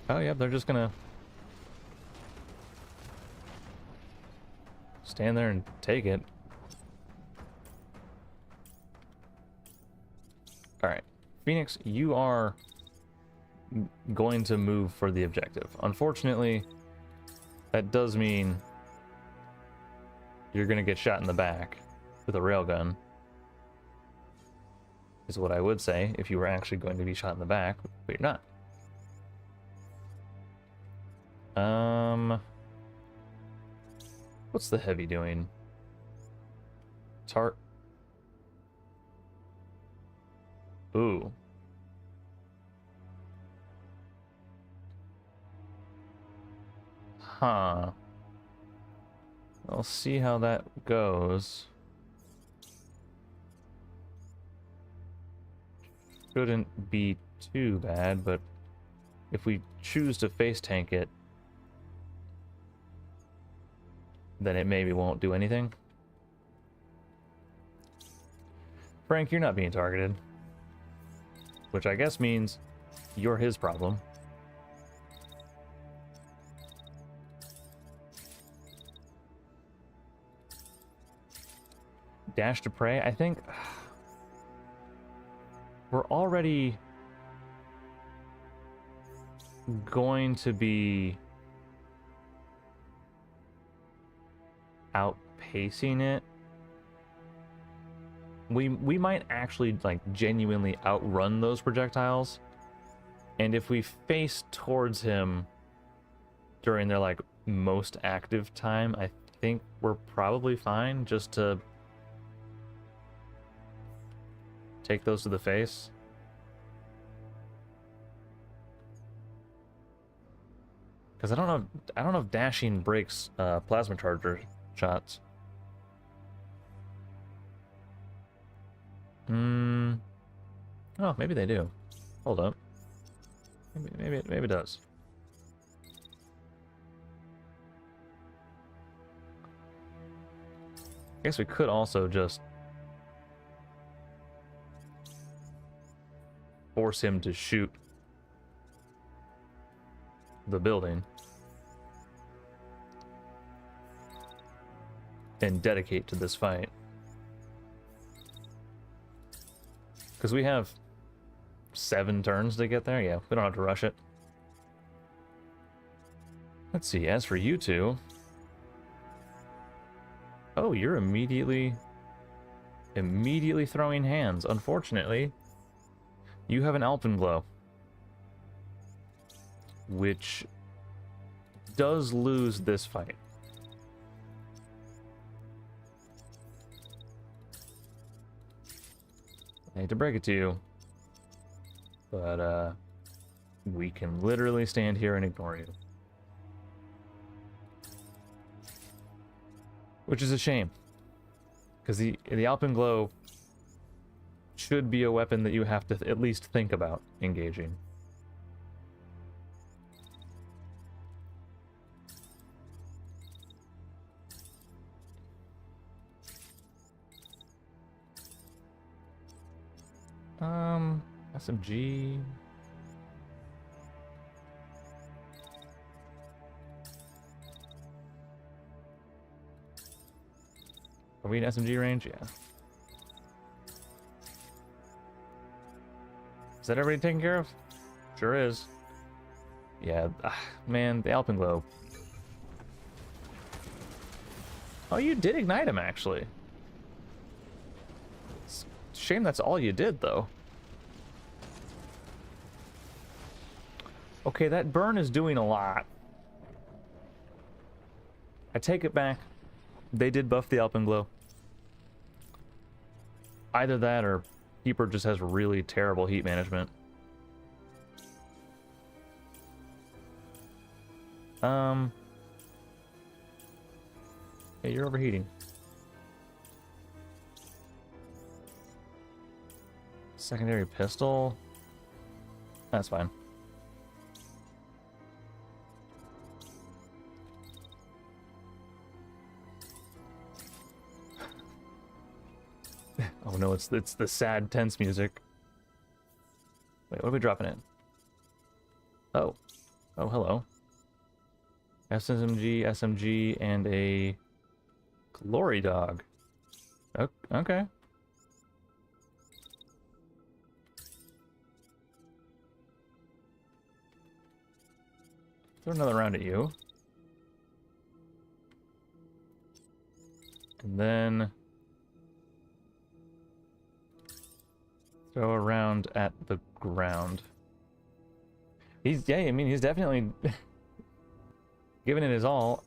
Oh yeah, they're just gonna stand there and take it. Alright. Phoenix, you are going to move for the objective. Unfortunately, that does mean you're going to get shot in the back with a railgun. Is what I would say if you were actually going to be shot in the back, but you're not. What's the heavy doing? Tart. Ooh. Huh. I'll see how that goes. Shouldn't be too bad, but if we choose to face tank it, then it maybe won't do anything. Frank, you're not being targeted. Which I guess means you're his problem. Dash to prey, I think we're already going to be outpacing it. We might actually like genuinely outrun those projectiles, and if we face towards him during their like most active time, I think we're probably fine just to take those to the face. Because I don't know if dashing breaks plasma charger shots. Oh, maybe they do. Hold up. Maybe it does. I guess we could also just force him to shoot the building and dedicate to this fight. Because we have 7 turns to get there. Yeah, we don't have to rush it. Let's see, as for you two... Oh, you're immediately throwing hands. Unfortunately, you have an alpenglow, which does lose this fight. I hate to break it to you, but we can literally stand here and ignore you. Which is a shame, because the alpenglow should be a weapon that you have to at least think about engaging. SMG. Are we in SMG range? Yeah. Is that everybody taken care of? Sure is. Yeah, man, the alpenglow. Oh, you did ignite him, actually. It's a shame that's all you did, though. Okay, that burn is doing a lot. I take it back. They did buff the alpenglow. Either that or Keeper just has really terrible heat management. Yeah, you're overheating. Secondary pistol? That's fine. Oh no, it's the sad, tense music. Wait, what are we dropping in? Oh. Oh, hello. SMG, and a glory dog. Okay. Throw another round at you. And then throw a round at the ground. Yeah, I mean, he's definitely giving it his all.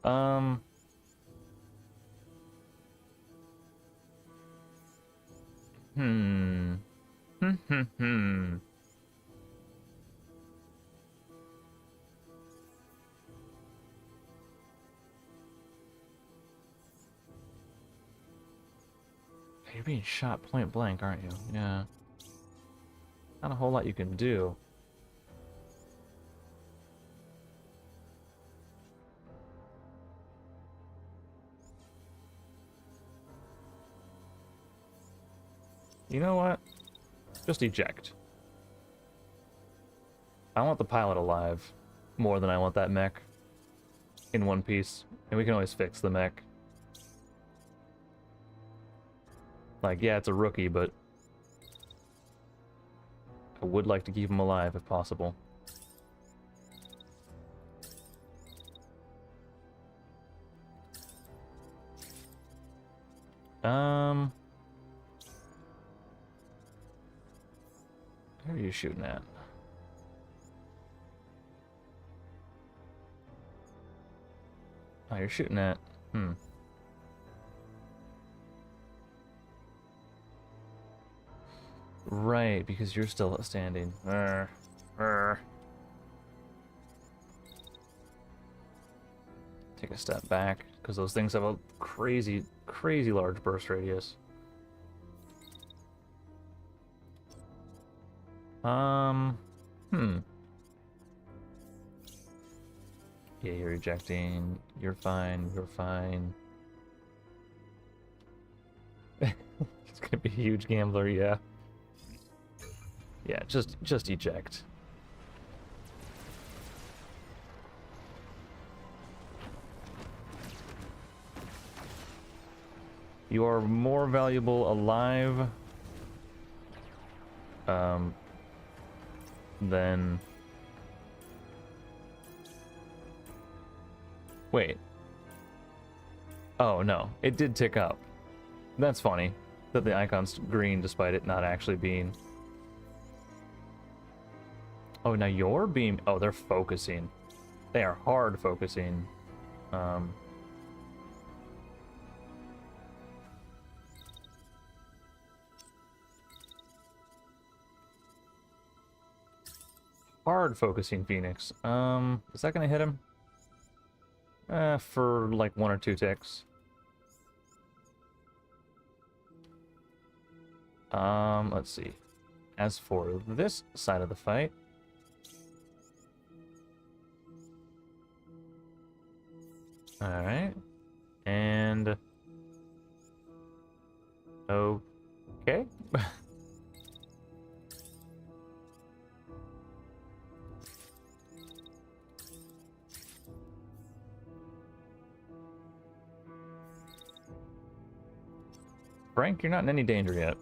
You're being shot point blank, aren't you? Yeah. Not a whole lot you can do. You know what? Just eject. I want the pilot alive more than I want that mech in one piece. And we can always fix the mech. Like, yeah, it's a rookie, but I would like to keep him alive if possible. Who are you shooting at? Oh, you're shooting at... Right, because you're still standing. Take a step back, because those things have a crazy, crazy large burst radius. Yeah, you're ejecting. You're fine. You're fine. It's gonna be a huge gambler, yeah. Yeah, just eject. You are more valuable alive than... Wait. Oh, no. It did tick up. That's funny that the icon's green despite it not actually being... Oh, now your beam... Oh, they're focusing. They are hard focusing. Hard focusing Phoenix. Is that gonna hit him? For like 1 or 2 ticks. Let's see. As for this side of the fight... Alright. And... Okay. Frank, you're not in any danger yet.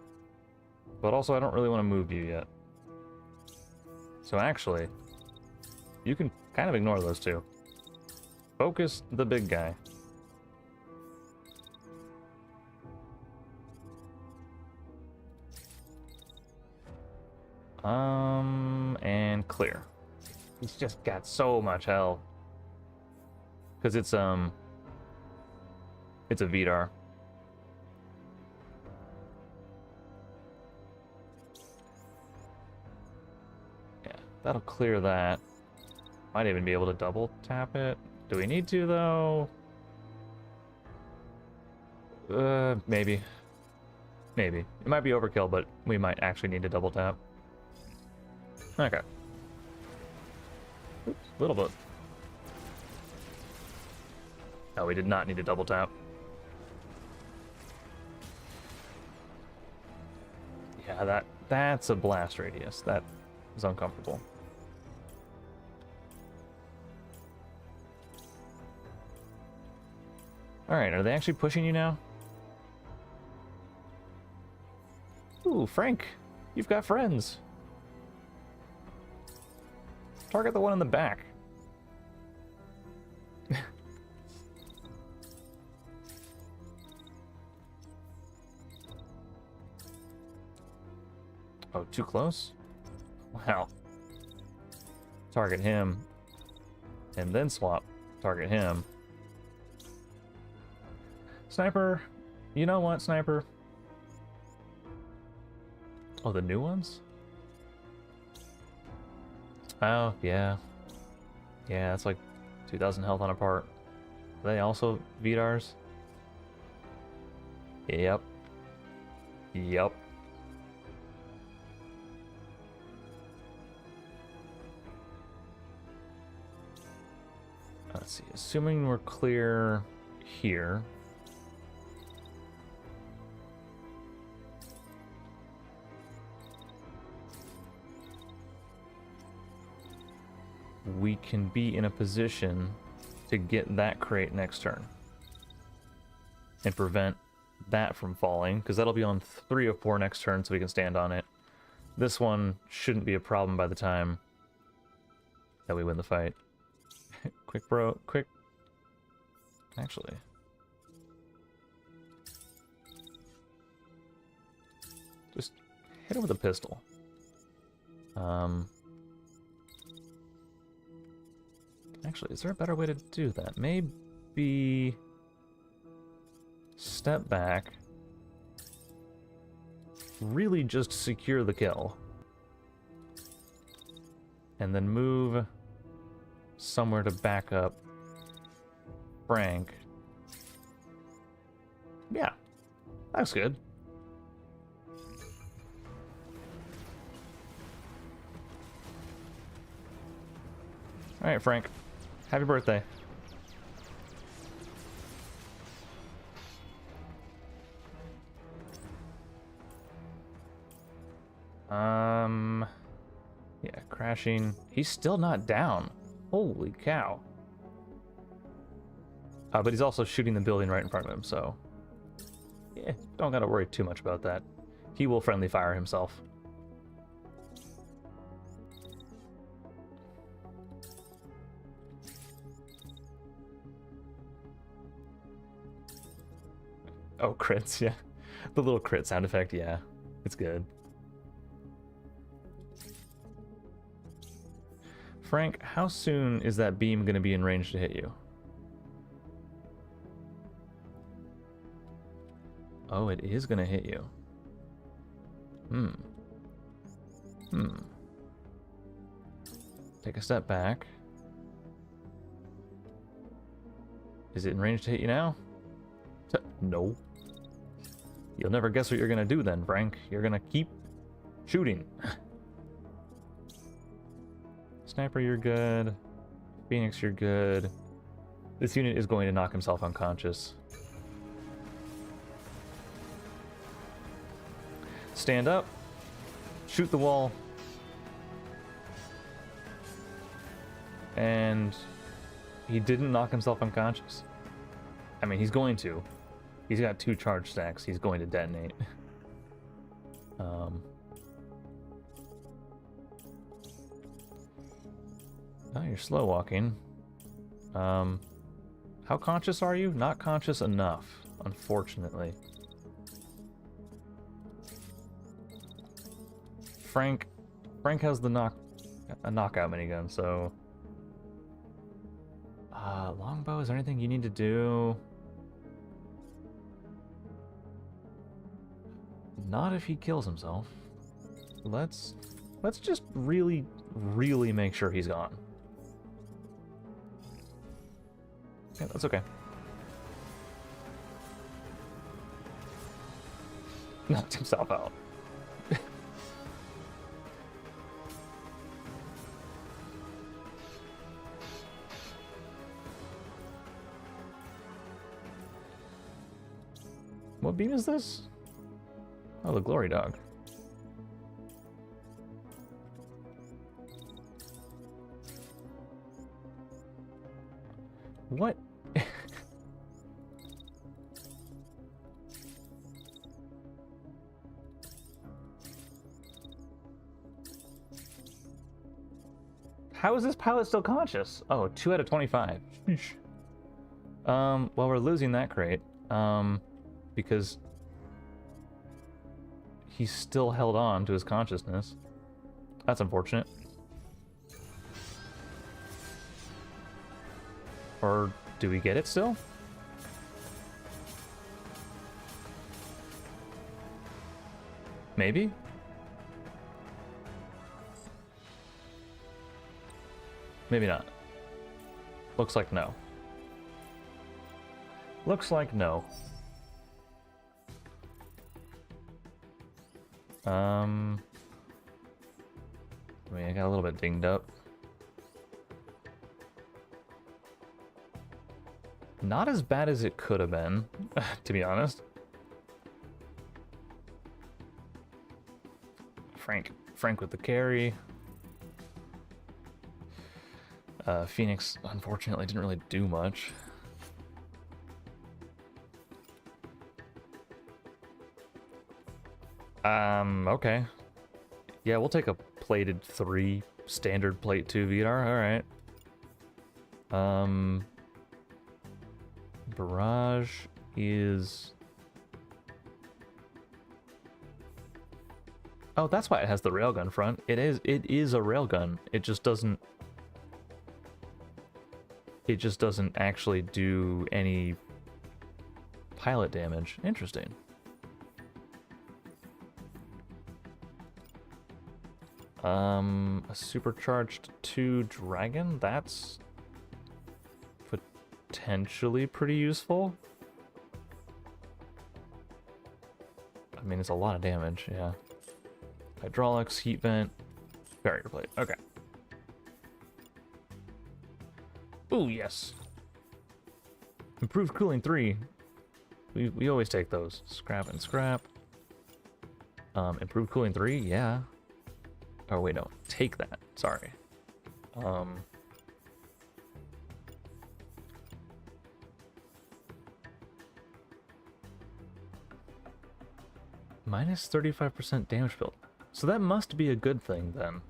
But also, I don't really want to move you yet. So actually, you can kind of ignore those two. Focus the big guy. And clear. He's just got so much health. Because it's a VDAR. Yeah, that'll clear that. Might even be able to double tap it. Do we need to, though? Maybe. Maybe. It might be overkill, but we might actually need to double tap. Okay. Oops, a little bit. No, we did not need to double tap. Yeah, that's a blast radius. That is uncomfortable. Alright, are they actually pushing you now? Ooh, Frank, you've got friends. Target the one in the back. Oh, too close? Wow. Target him. And then swap. Target him. Sniper. You know what, Sniper? Oh, the new ones? Oh, yeah. Yeah, that's like 2,000 health on a part. Are they also VDARs? Yep. Yep. Let's see. Assuming we're clear here. We can be in a position to get that crate next turn and prevent that from falling, because that'll be on 3 of 4 next turn, so we can stand on it. This one shouldn't be a problem by the time that we win the fight. Quick, bro, quick. Actually, just hit him with a pistol. Actually, is there a better way to do that? Maybe step back. Really just secure the kill. And then move somewhere to back up Frank. Yeah, that's good. Alright, Frank. Happy birthday. Yeah, crashing. He's still not down. Holy cow. But he's also shooting the building right in front of him, so yeah, don't gotta worry too much about that. He will friendly fire himself. Oh, crits, yeah. The little crit sound effect, yeah. It's good. Frank, how soon is that beam going to be in range to hit you? Oh, it is going to hit you. Take a step back. Is it in range to hit you now? No. You'll never guess what you're going to do then, Frank. You're going to keep shooting. Sniper, you're good. Phoenix, you're good. This unit is going to knock himself unconscious. Stand up. Shoot the wall. And he didn't knock himself unconscious. I mean, he's going to. He's got 2 charge stacks. He's going to detonate. Oh, you're slow walking. How conscious are you? Not conscious enough, unfortunately. Frank has the knockout minigun, so longbow, is there anything you need to do? Not if he kills himself. Let's just really make sure he's gone. Yeah, that's okay. Knocked himself out. What beam is this? Oh, the glory dog. What? How is this pilot still conscious? Oh, 2 out of 25. Well, we're losing that crate. Because He's still held on to his consciousness. That's unfortunate. Or do we get it still? Maybe? Maybe not. Looks like no. Looks like no. I mean, I got a little bit dinged up. Not as bad as it could have been, to be honest. Frank with the carry. Phoenix, unfortunately, didn't really do much. Okay. Yeah, we'll take a plated 3, standard plate 2 Vidar, alright. Barrage is... Oh, that's why it has the railgun front. It is a railgun. It just doesn't actually do any pilot damage. Interesting. A supercharged 2 dragon? That's potentially pretty useful. I mean, it's a lot of damage, yeah. Hydraulics, heat vent, barrier plate. Okay. Ooh, yes. Improved cooling 3. We always take those. Scrap and scrap. Improved cooling 3, yeah. Oh wait, no. Take that. Sorry. Minus 35% damage build. So that must be a good thing then.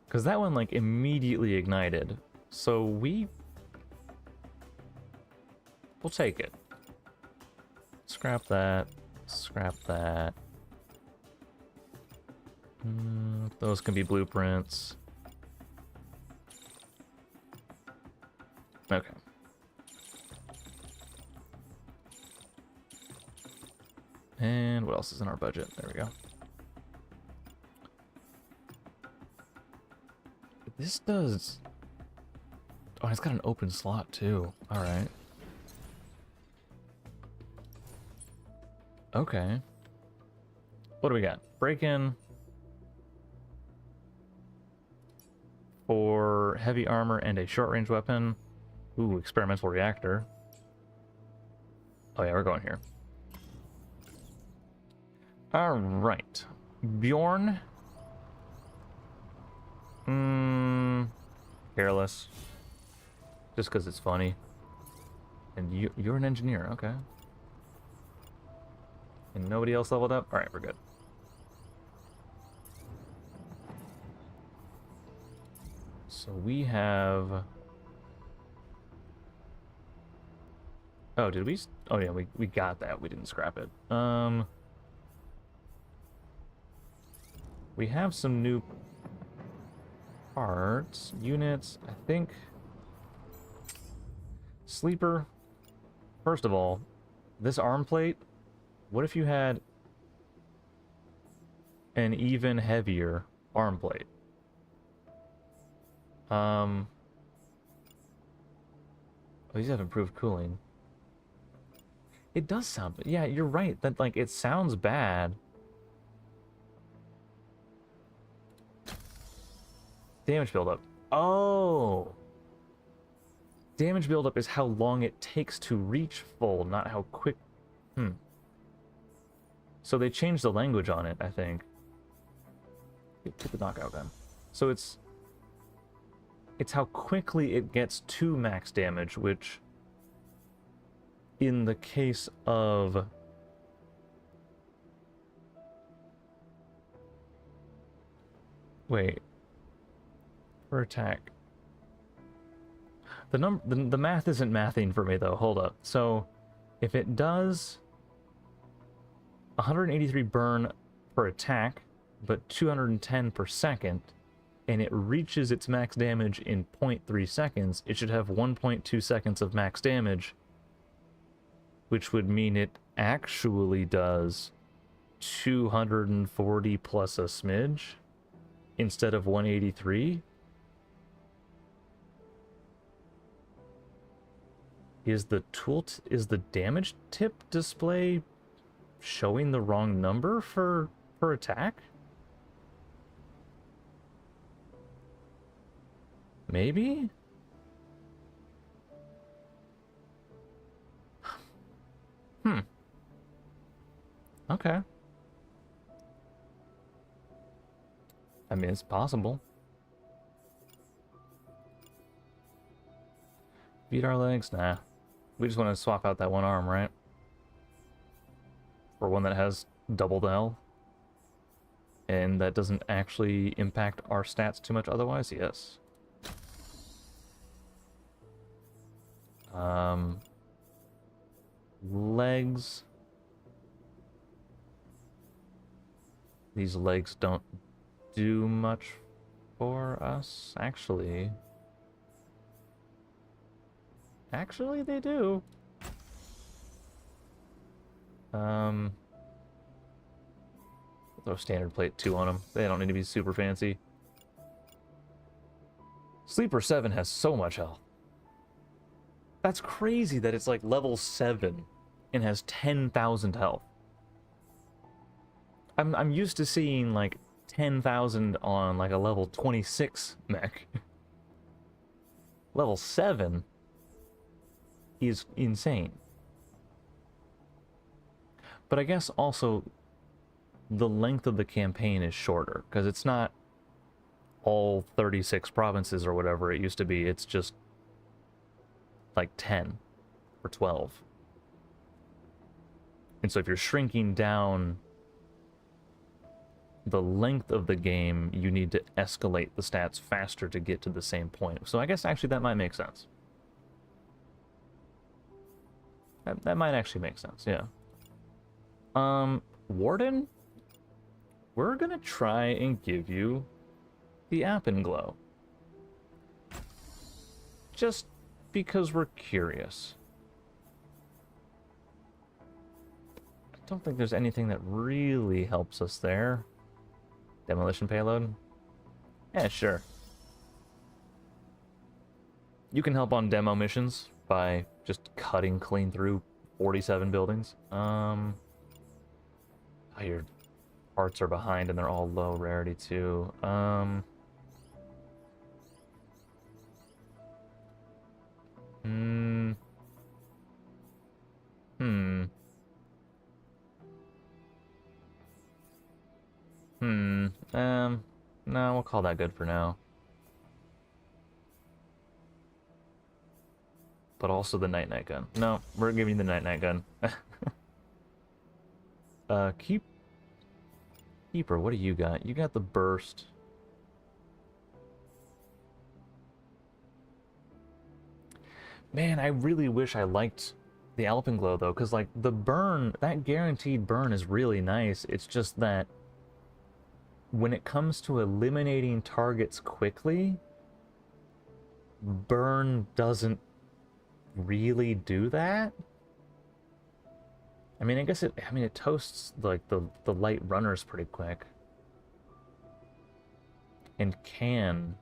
Because that one, like, immediately ignited. So we'll take it. Scrap that. Scrap that. Those can be blueprints. Okay. And what else is in our budget? There we go. This does... Oh, it's got an open slot too. Alright. Okay. What do we got? Break-in for heavy armor and a short-range weapon. Ooh, experimental reactor. Oh yeah, we're going here. Alright. Bjorn. Careless. Just because it's funny. And you're an engineer, okay. And nobody else leveled up? Alright, we're good. So we have... Oh, did we... Oh yeah, we got that. We didn't scrap it. We have some new parts, units, I think. Sleeper. First of all, this arm plate, what if you had an even heavier arm plate? Oh, these have improved cooling. It does sound, yeah, you're right, that, like, it sounds bad. Damage buildup. Oh! Damage buildup is how long it takes to reach full, not how quick... So they changed the language on it, I think. Get the knockout gun. So it's how quickly it gets to max damage, which... In the case of... Wait... For attack. The math isn't mathing for me though. Hold up. So if it does 183 burn per attack, but 210 per second, and it reaches its max damage in 0.3 seconds, it should have 1.2 seconds of max damage, which would mean it actually does 240 plus a smidge instead of 183. Is the damage tip display showing the wrong number for attack? Maybe? Okay. I mean, it's possible. Beat our legs? Nah. We just want to swap out that one arm, right? For one that has double the health. And that doesn't actually impact our stats too much otherwise? Yes. Legs. These legs don't do much for us, actually. Actually, they do. Throw standard plate 2 on them. They don't need to be super fancy. Sleeper 7 has so much health. That's crazy that it's like level 7 and has 10,000 health. I'm used to seeing like 10,000 on like a level 26 mech. Level 7 is insane. But I guess also the length of the campaign is shorter, because it's not all 36 provinces or whatever it used to be. It's just like 10 or 12. And so if you're shrinking down the length of the game, you need to escalate the stats faster to get to the same point. So I guess actually that might make sense. That might actually make sense, yeah. Warden? We're gonna try and give you the Glow. Just because we're curious. I don't think there's anything that really helps us there. Demolition payload? Yeah, sure. You can help on demo missions by just cutting clean through 47 buildings. Oh, your parts are behind and they're all low rarity too. No, we'll call that good for now. But also the night-night gun. No, we're giving you the night-night gun. Keeper, what do you got? You got the burst. Man, I really wish I liked the Alpenglow though, because like the burn, that guaranteed burn is really nice. It's just that when it comes to eliminating targets quickly, burn doesn't really do that. I mean, I guess it toasts like the light runners pretty quick. And can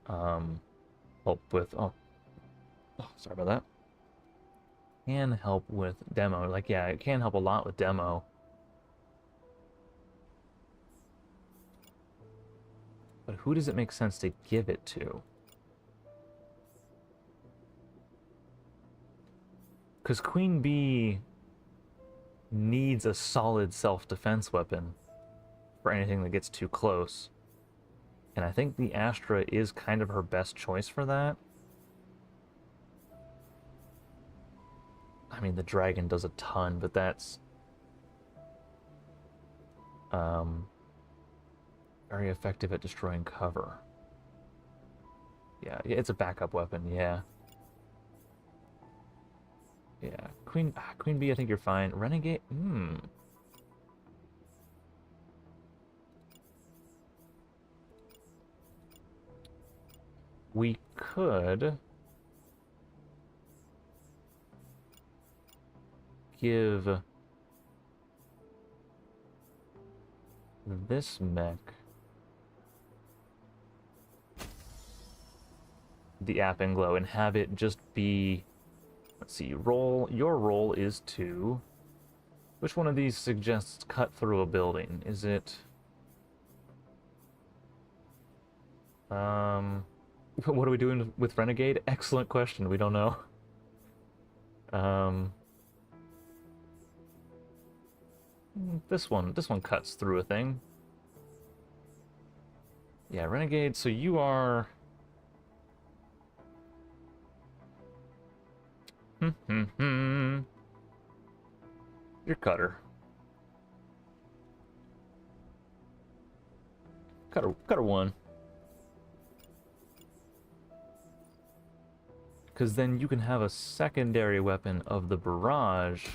help with sorry about that. Can help with demo. Like, yeah, it can help a lot with demo. But who does it make sense to give it to? Because Queen Bee needs a solid self-defense weapon for anything that gets too close. And I think the Astra is kind of her best choice for that. I mean, the Dragon does a ton, but that's very effective at destroying cover. Yeah, it's a backup weapon, yeah. Yeah, Queen Bee, I think you're fine. Renegade, We could give this mech the app and glow and have it just be, let's see, your role is to, which one of these suggests cut through a building? Is it what are we doing with Renegade? Excellent question. We don't know. This one cuts through a thing. Yeah, Renegade, so you are... You're Cutter. Cutter 1. Because then you can have a secondary weapon of the barrage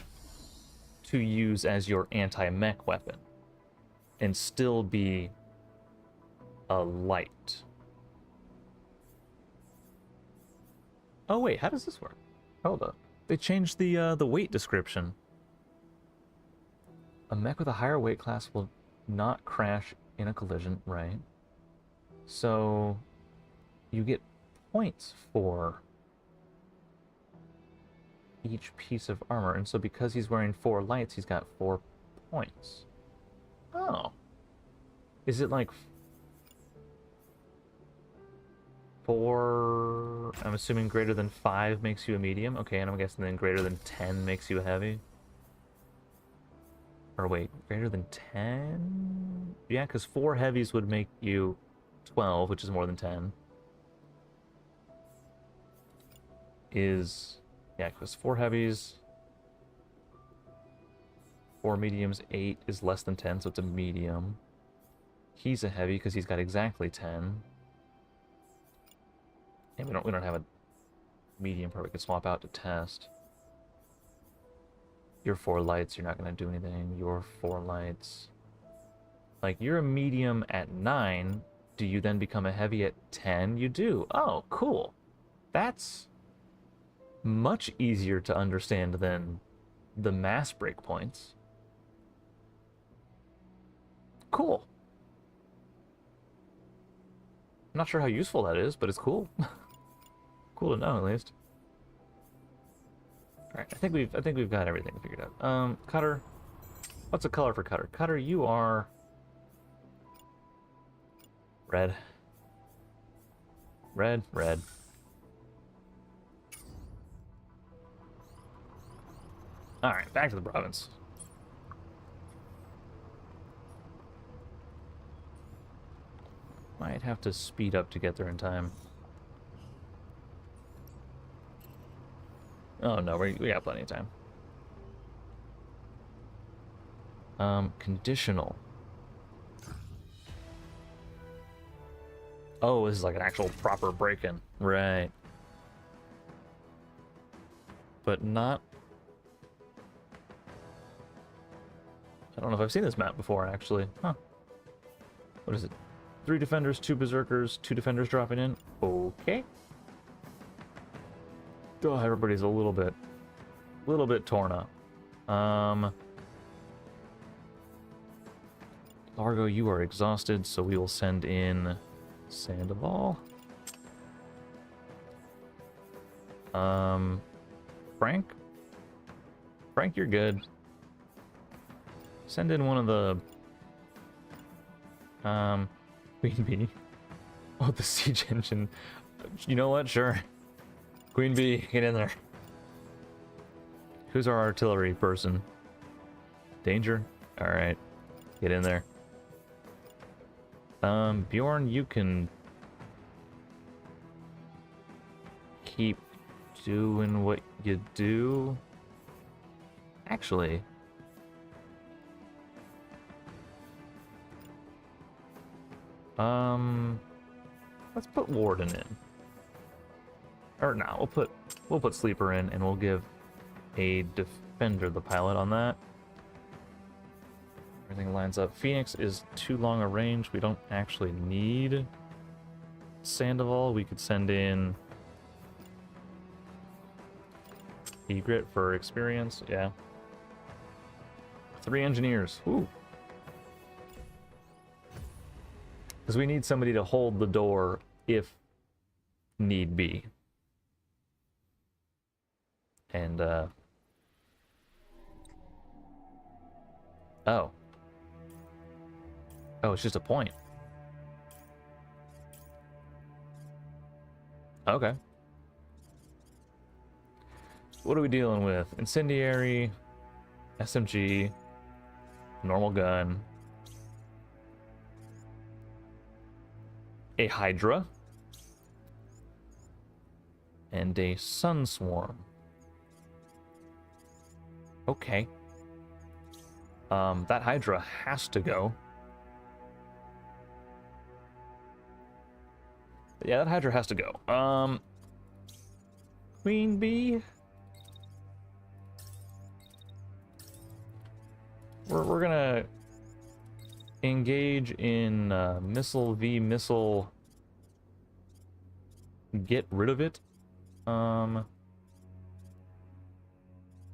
to use as your anti-mech weapon and still be a light. Oh wait, how does this work? Hold up. They changed the weight description. A mech with a higher weight class will not crash in a collision, right? So you get points for each piece of armor, and so because he's wearing 4 lights, he's got 4 points. Oh. Is it like 4... I'm assuming greater than 5 makes you a medium? Okay, and I'm guessing then greater than 10 makes you a heavy? Or wait, greater than 10? Yeah, because 4 heavies would make you 12, which is more than 10. Yeah, because 4 heavies, 4 mediums, 8 is less than 10, so it's a medium. He's a heavy because he's got exactly 10. And we don't have a medium part we could swap out to test. Your 4 lights, you're not going to do anything. Your 4 lights. Like, you're a medium at 9. Do you then become a heavy at 10? You do. Oh, cool. That's much easier to understand than the mass breakpoints. Cool. I'm not sure how useful that is, but it's cool. Cool to know, at least. Alright, I think we've got everything figured out. Cutter. What's a color for Cutter? Cutter, you are red. Red, red. Alright, back to the province. Might have to speed up to get there in time. Oh no, we got plenty of time. Conditional. Oh, this is like an actual proper break-in. Right. But not... I don't know if I've seen this map before, actually. Huh. What is it? 3 defenders, 2 berserkers, 2 defenders dropping in. Okay. Oh, everybody's a little bit torn up. Largo, you are exhausted, so we will send in Sandoval. Frank, you're good. Send in one of the Queen Bee. Oh, the siege engine. You know what? Sure. Queen Bee, get in there. Who's our artillery person? Danger? Alright. Get in there. Bjorn, you can keep doing what you do. Actually, let's put Warden in. Or no, we'll put Sleeper in, and we'll give a defender, the pilot, on that. Everything lines up. Phoenix is too long a range. We don't actually need Sandoval. We could send in Egret for experience. Yeah. 3 engineers. Ooh. Because we need somebody to hold the door if need be. And, oh. Oh, it's just a point. Okay. What are we dealing with? Incendiary, SMG, normal gun, a Hydra, and a Sun Swarm. Okay. That Hydra has to go. Yeah, that Hydra has to go. Queen Bee? We're gonna engage in missile v missile. Get rid of it.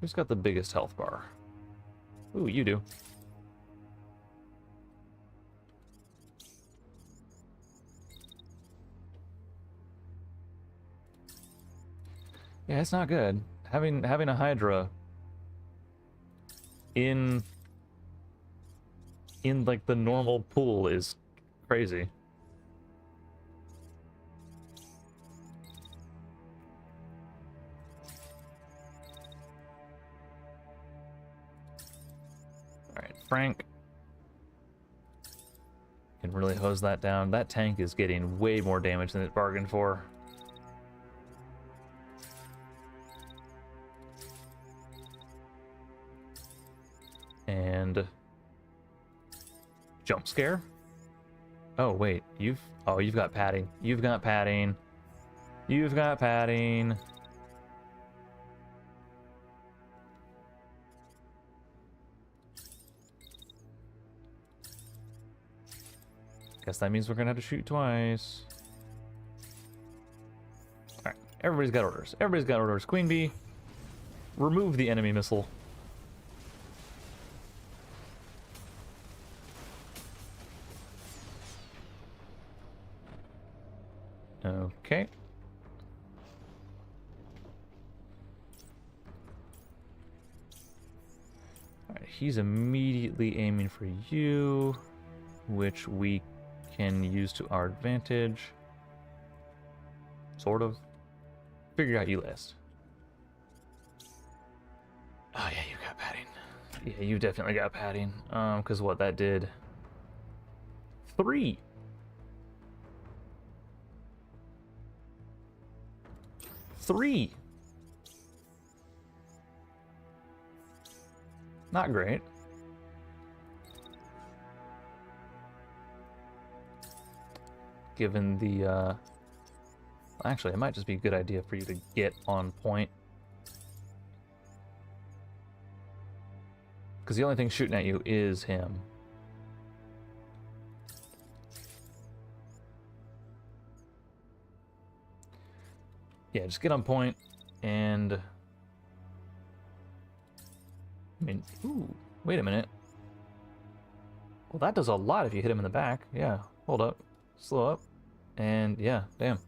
Who's got the biggest health bar? Ooh, you do. Yeah, it's not good. Having a Hydra in like the normal pool is crazy. Alright, Frank can really hose that down. That tank is getting way more damage than it bargained for. And jump scare? Oh wait, you've got padding. You've got padding. You've got padding. Guess that means we're gonna have to shoot twice. Alright, everybody's got orders. Everybody's got orders. Queen Bee, remove the enemy missile. Okay. Alright, he's immediately aiming for you, which we can use to our advantage. Sort of. Figure out you last. Oh yeah, you got padding. Yeah, you definitely got padding. Because what that did. 3. Not great. Given the, actually, it might just be a good idea for you to get on point. Because the only thing shooting at you is him. Yeah, just get on point, and... I mean, ooh, wait a minute. Well, that does a lot if you hit him in the back. Yeah, hold up. Slow up. And, yeah, damn.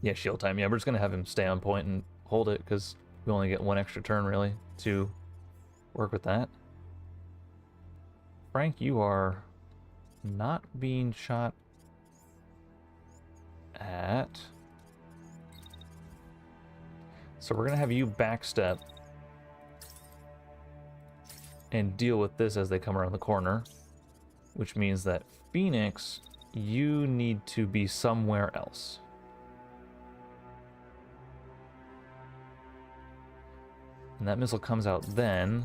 Yeah, shield time. Yeah, we're just going to have him stay on point and hold it, because we only get 1 extra turn, really, to work with that. Frank, you are not being shot at... So we're going to have you backstep and deal with this as they come around the corner, which means that Phoenix, you need to be somewhere else. And that missile comes out then.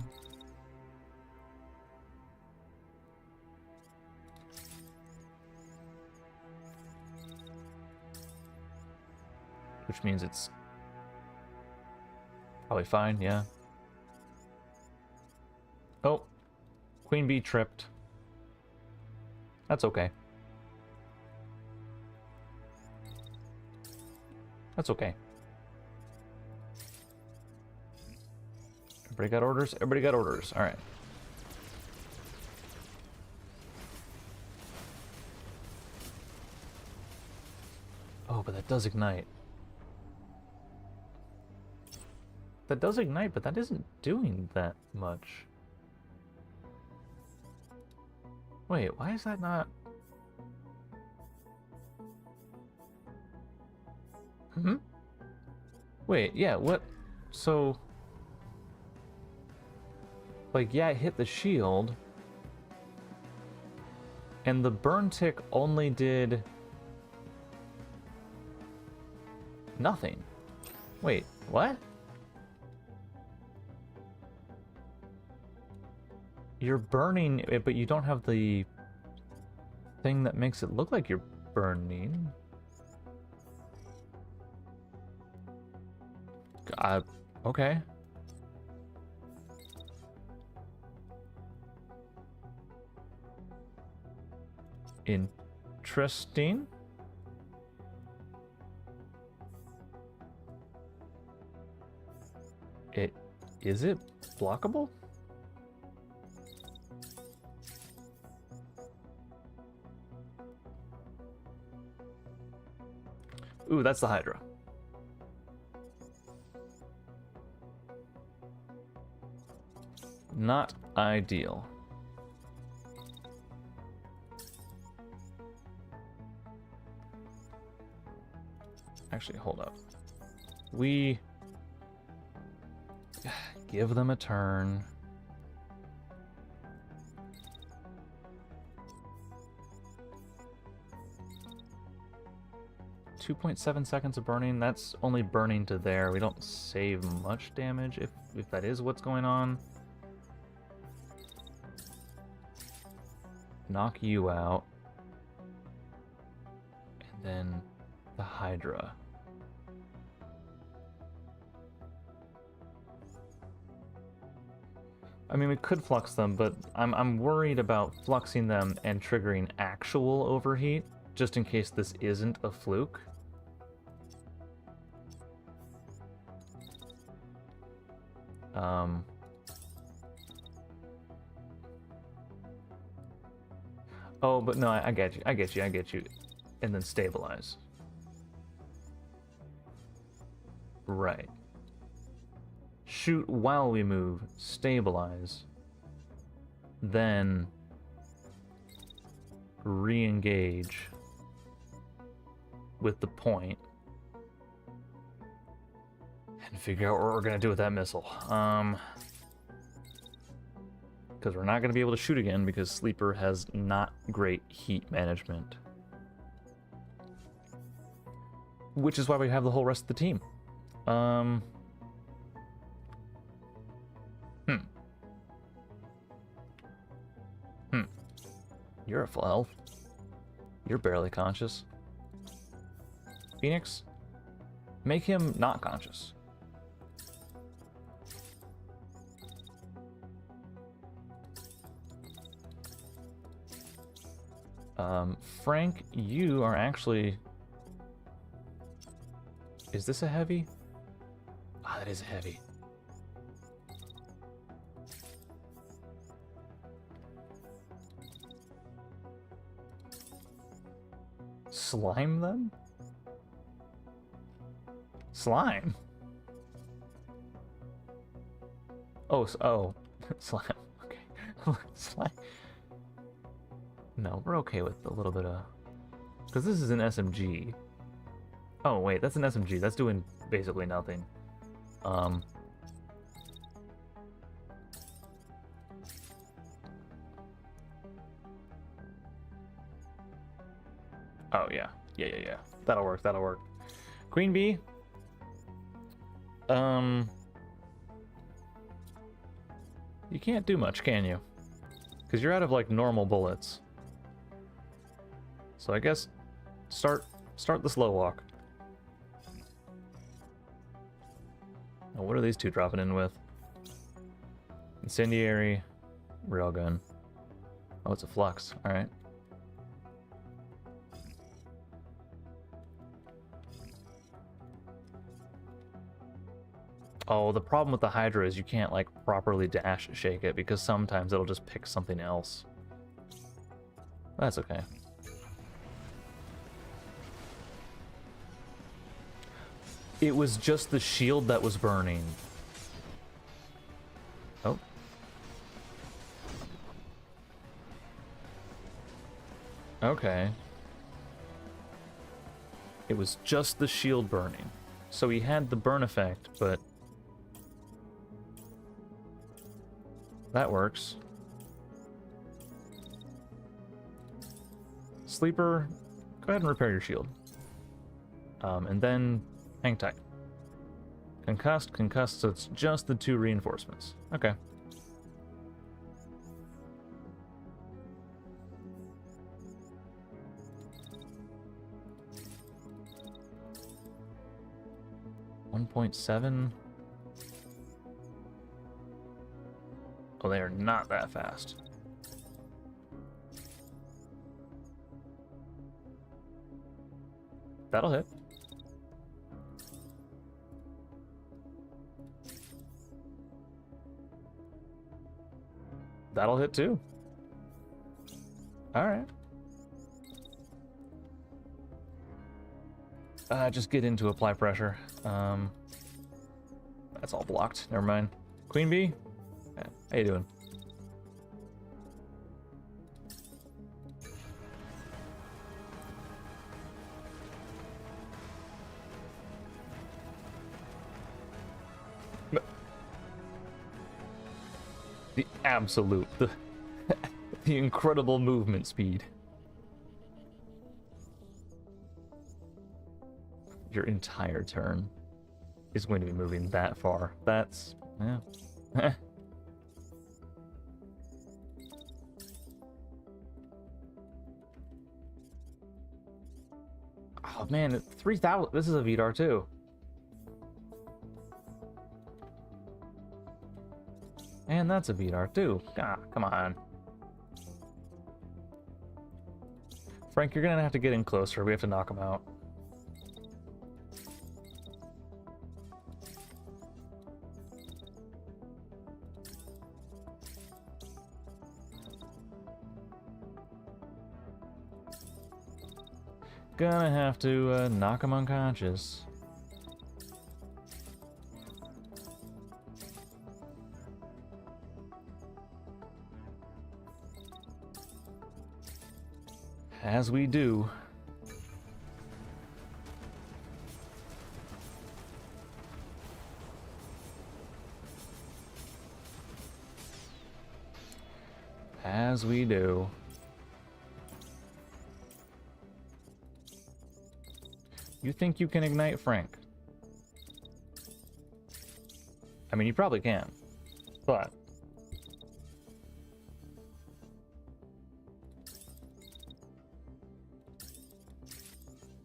Which means it's Probably fine, yeah. Oh, Queen Bee tripped. That's okay. That's okay. Everybody got orders? Everybody got orders. Alright. Oh, but that does ignite. That does ignite, but that isn't doing that much. Wait, why is that not... Hmm? Wait, yeah, what? So... Like, yeah, it hit the shield. And the burn tick only did... nothing. Wait, what? You're burning it, but you don't have the thing that makes it look like you're burning. Okay. Interesting. Is it blockable? Ooh, that's the Hydra. Not ideal. Actually, hold up. We give them a turn. .7 seconds of burning. That's only burning to there. We don't save much damage if that is what's going on. Knock you out. And then the Hydra. I mean, we could flux them, but I'm worried about fluxing them and triggering actual overheat, just in case this isn't a fluke. Oh, but no, I get you. And then stabilize. Right. Shoot while we move, stabilize. Then re-engage with the point. And figure out what we're gonna do with that missile. Because we're not going to be able to shoot again because Sleeper has not great heat management. Which is why we have the whole rest of the team. You're at full health. You're barely conscious. Phoenix, make him not conscious. Frank, you are actually... Is this a heavy? Ah, that is a heavy. Slime them? Slime? Oh, slime. Okay. Slime. No, we're okay with a little bit of... Because this is an SMG. Oh, wait, that's an SMG. That's doing basically nothing. Oh, yeah. Yeah. That'll work. Queen Bee. You can't do much, can you? Because you're out of, like, normal bullets. So I guess start the slow walk. Now, what are these two dropping in with? Incendiary, railgun. Oh, it's a flux. All right. Oh, the problem with the Hydra is you can't, like, properly dash shake it because sometimes it'll just pick something else. That's okay. It was just the shield that was burning. Oh. Okay. It was just the shield burning. So he had the burn effect, but... that works. Sleeper, go ahead and repair your shield. And then hang tight. Concussed, so it's just the 2 reinforcements. Okay. .7. Oh, they are not that fast. That'll hit. That'll hit too. All right. Just get into apply pressure. That's all blocked. Never mind. Queen bee? How you doing? The absolute, the incredible movement speed. Your entire turn is going to be moving that far. That's, yeah. Oh man, 3,000. This is a VDAR too. And that's a VDAR too. Ah, come on. Frank, you're gonna have to get in closer. We have to knock him out. Gonna have to knock him unconscious. As we do. As we do. You think you can ignite Frank? I mean, you probably can, but...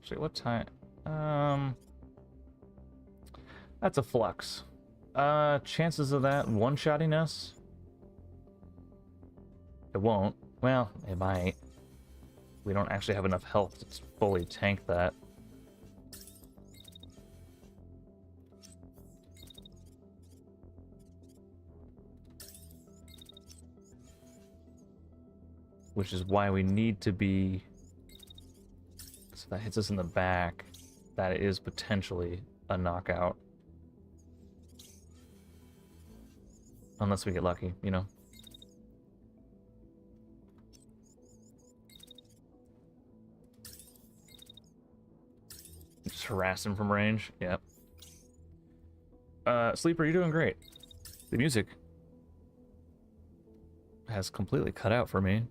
Actually, what time? That's a flux. Chances of that one-shotting us? It won't. Well, it might. We don't actually have enough health to fully tank that. Which is why we need to be... So that hits us in the back. That is potentially a knockout. Unless we get lucky, you know? Just harass him from range. Yep. Sleeper, you're doing great. The music has completely cut out for me.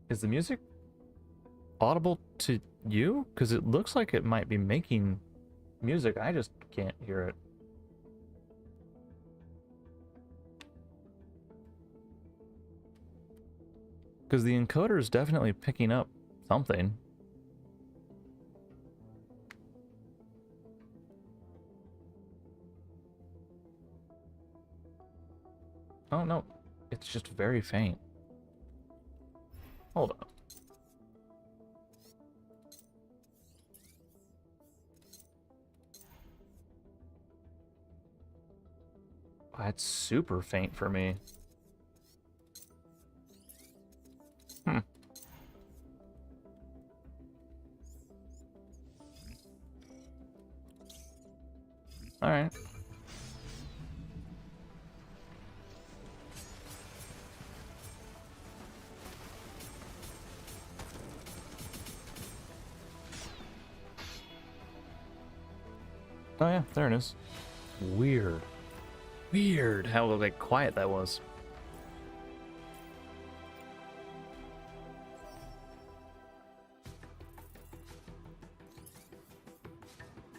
Is the music audible to you? Because it looks like it might be making music. I just can't hear it. Because the encoder is definitely picking up something. Oh, no. It's just very faint. Hold on. That's super faint for me. Hmm. Alright. Oh yeah, there it is. Weird. Weird how like quiet that was.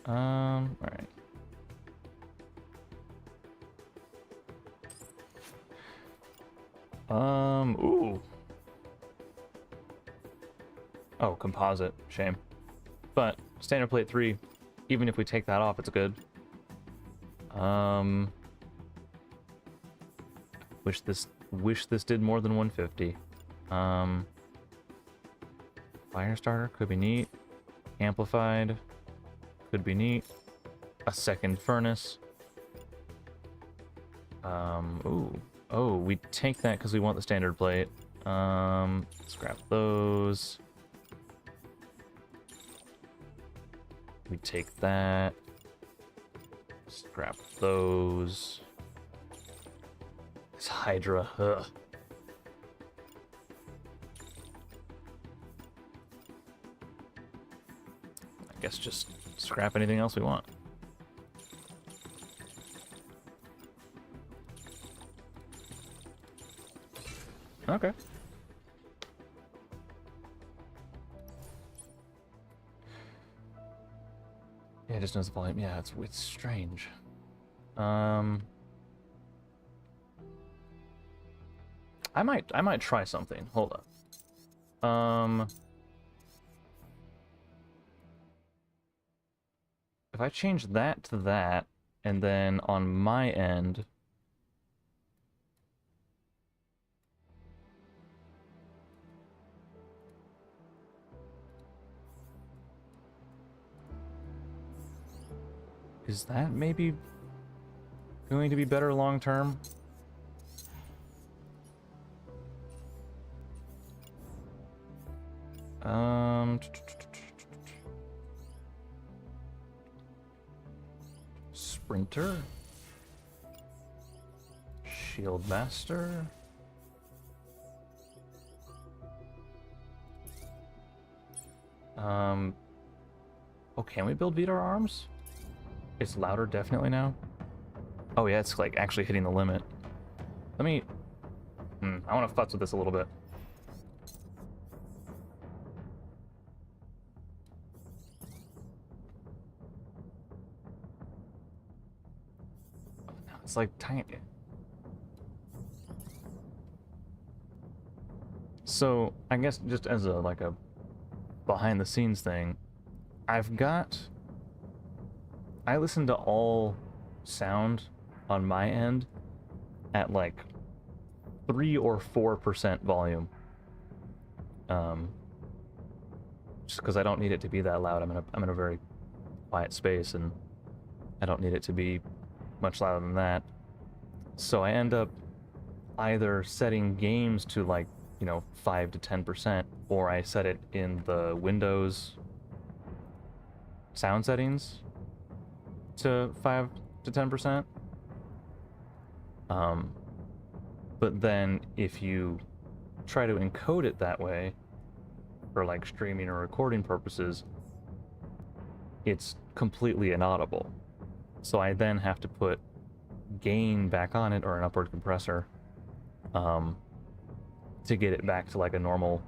Alright. Ooh. Oh, composite. Shame. But standard plate 3, even if we take that off, it's good. Wish this did more than 150. Fire starter could be neat. Amplified could be neat. A second furnace. Ooh. Oh, we take that because we want the standard plate. Scrap those. We take that. Scrap those. This Hydra, ugh. I guess just scrap anything else we want. Okay. Yeah, it just knows the volume. Yeah, it's strange. I might try something. Hold up. If I change that to that, and then on my end, is that maybe going to be better long term? Sprinter, Shield Master. Oh, can we build Vidar arms? It's louder definitely now. Oh yeah, it's like actually hitting the limit. Let me... I want to futz with this a little bit. It's like tiny. So I guess just as a behind the scenes thing, I listen to all sound on my end at like 3 or 4% volume. Just because I don't need it to be that loud. I'm in a very quiet space and I don't need it to be much louder than that. So I end up either setting games to 5 to 10%, or I set it in the Windows sound settings to 5 to 10%. But then if you try to encode it that way for like streaming or recording purposes, it's completely inaudible. So I then have to put gain back on it, or an upward compressor, to get it back to like a normal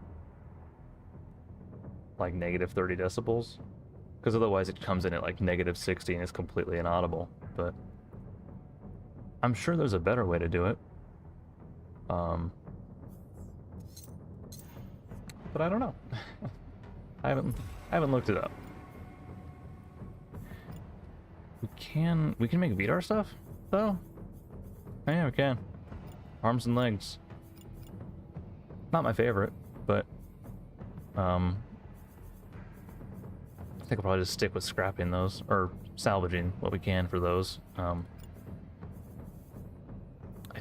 like negative 30 decibels, because otherwise it comes in at like negative 60 and it's completely inaudible. But I'm sure there's a better way to do it. But I don't know. I haven't looked it up. We can make Vidar stuff though. Oh, yeah, we can. Arms and legs. Not my favorite, but I think I'll probably just stick with scrapping those, or salvaging what we can for those. I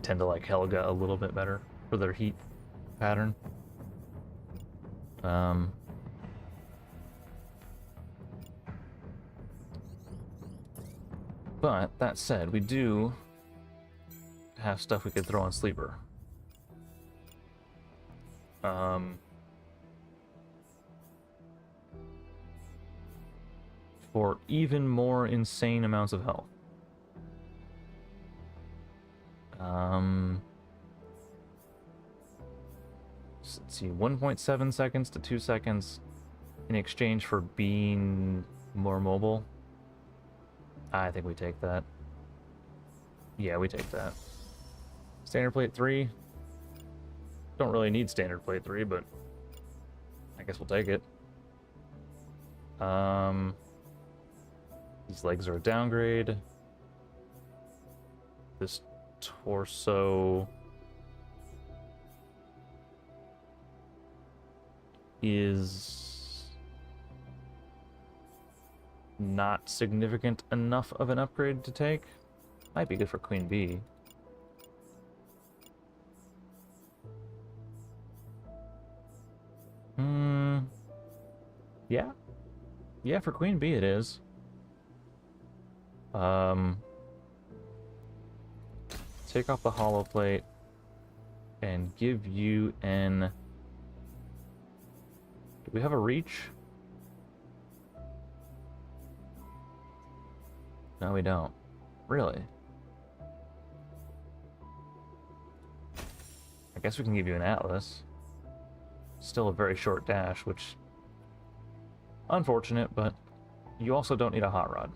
tend to like Helga a little bit better for their heat pattern. But that said, we do have stuff we could throw on Sleeper. For even more insane amounts of health. Let's see, 1.7 seconds to 2 seconds in exchange for being more mobile. I think we take that. Yeah, we take that. Standard plate 3. Don't really need standard plate 3, but I guess we'll take it. These legs are a downgrade. This torso is not significant enough of an upgrade to take. Might be good for Queen Bee. Yeah. Yeah, for Queen Bee it is. Take off the hollow plate and give you an... Do we have a reach? No, we don't. Really? I guess we can give you an Atlas. Still a very short dash, which... Unfortunate, but you also don't need a hot rod.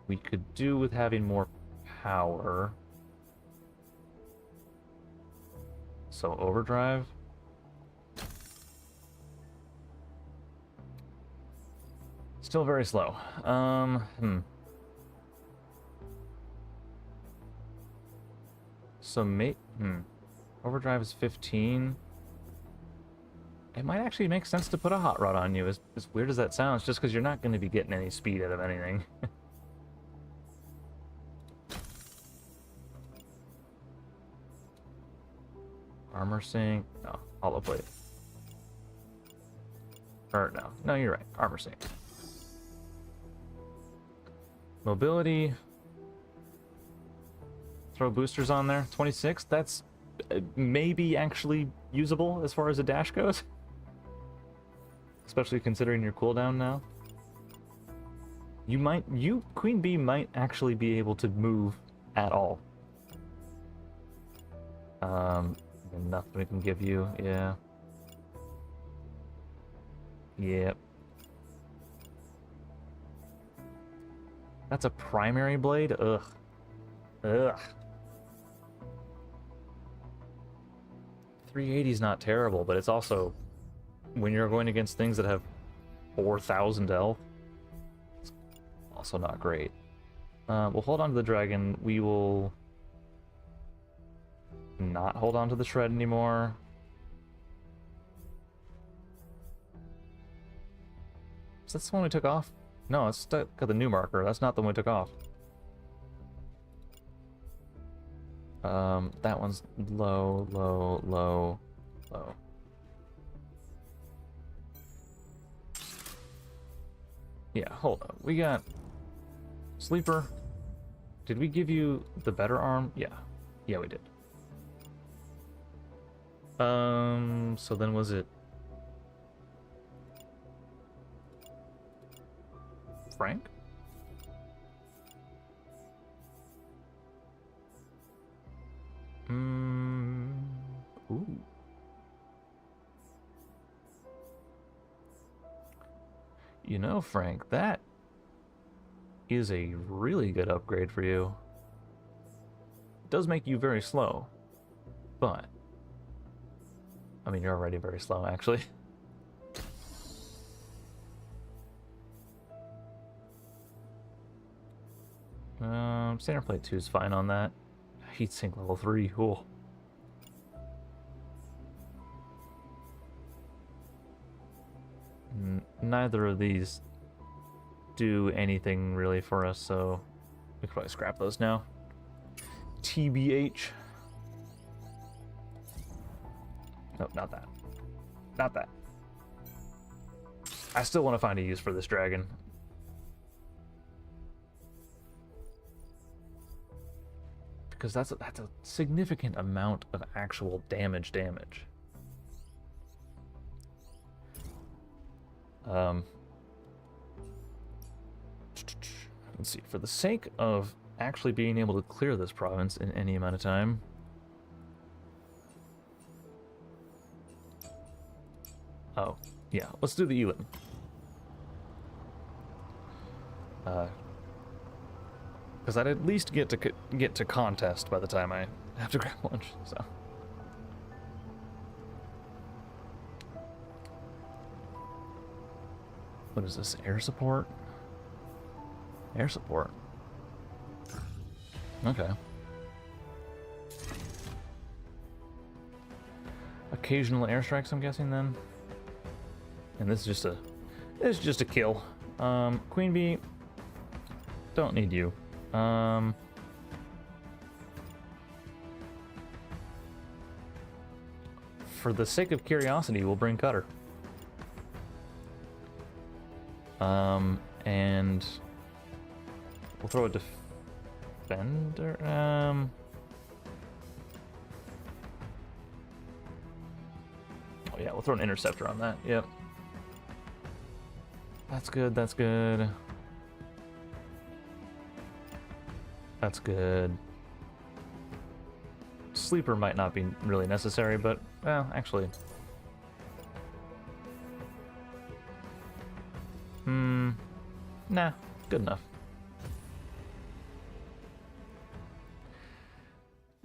We could do with having more power. So overdrive. Still very slow. So overdrive is 15. It might actually make sense to put a hot rod on you, as weird as that sounds, just because you're not going to be getting any speed out of anything. Armor sync? No, hollow plate. Or no, no, you're right. Armor sync. Mobility. Throw boosters on there. 26. That's maybe actually usable as far as a dash goes. Especially considering your cooldown now. Queen Bee might actually be able to move at all. Nothing we can give you, yeah. Yep. That's a primary blade? Ugh. Ugh. 380's not terrible, but it's also... When you're going against things that have 4,000 health, it's also not great. We'll hold on to the dragon. We will not hold on to the shred anymore. Is that the one we took off? No, it's got the new marker. That's not the one we took off. That one's low, low, low, low. Yeah, hold on. We got Sleeper. Did we give you the better arm? Yeah. Yeah, we did. So then was it Frank? Ooh. You know, Frank, that is a really good upgrade for you. It does make you very slow, but... I mean, you're already very slow, actually. Standard plate 2 is fine on that. Heatsink level 3. Cool. Neither of these do anything really for us, so we could probably scrap those now. TBH. Nope, not that. Not that. I still want to find a use for this dragon. Because that's a significant amount of actual damage. Let's see, for the sake of actually being able to clear this province in any amount of time. Oh, yeah, let's do the Elam. Because I'd at least get to contest by the time I have to grab lunch, so. What is this, air support? Air support. Okay. Occasional airstrikes, I'm guessing then. And this is just a kill. Queen Bee, don't need you. For the sake of curiosity, we'll bring Cutter. And we'll throw a defender. Oh yeah, we'll throw an interceptor on that. Yep. That's good. That's good. That's good. Sleeper might not be really necessary, but, well, actually. Nah, good enough.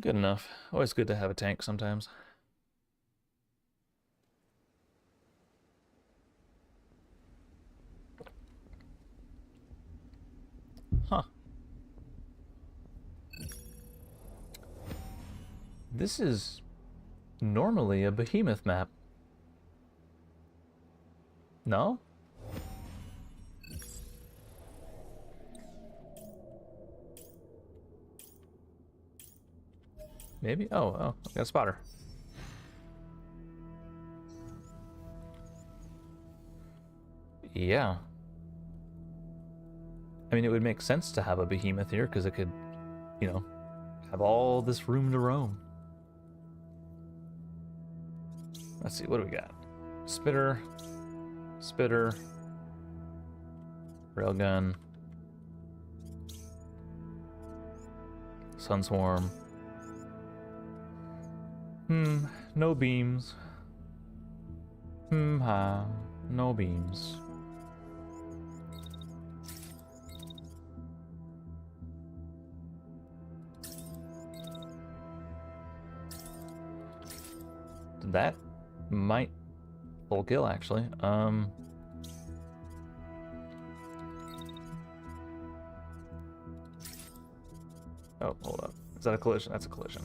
Good enough. Always good to have a tank sometimes. Huh. This is normally a behemoth map. No? Maybe? Oh, I got a spotter. Yeah. I mean, it would make sense to have a behemoth here, because it could, you know, have all this room to roam. Let's see, what do we got? Spitter. Spitter. Railgun. Sunswarm. No beams. No beams. That might full kill, actually. Oh, hold up. Is that a collision? That's a collision.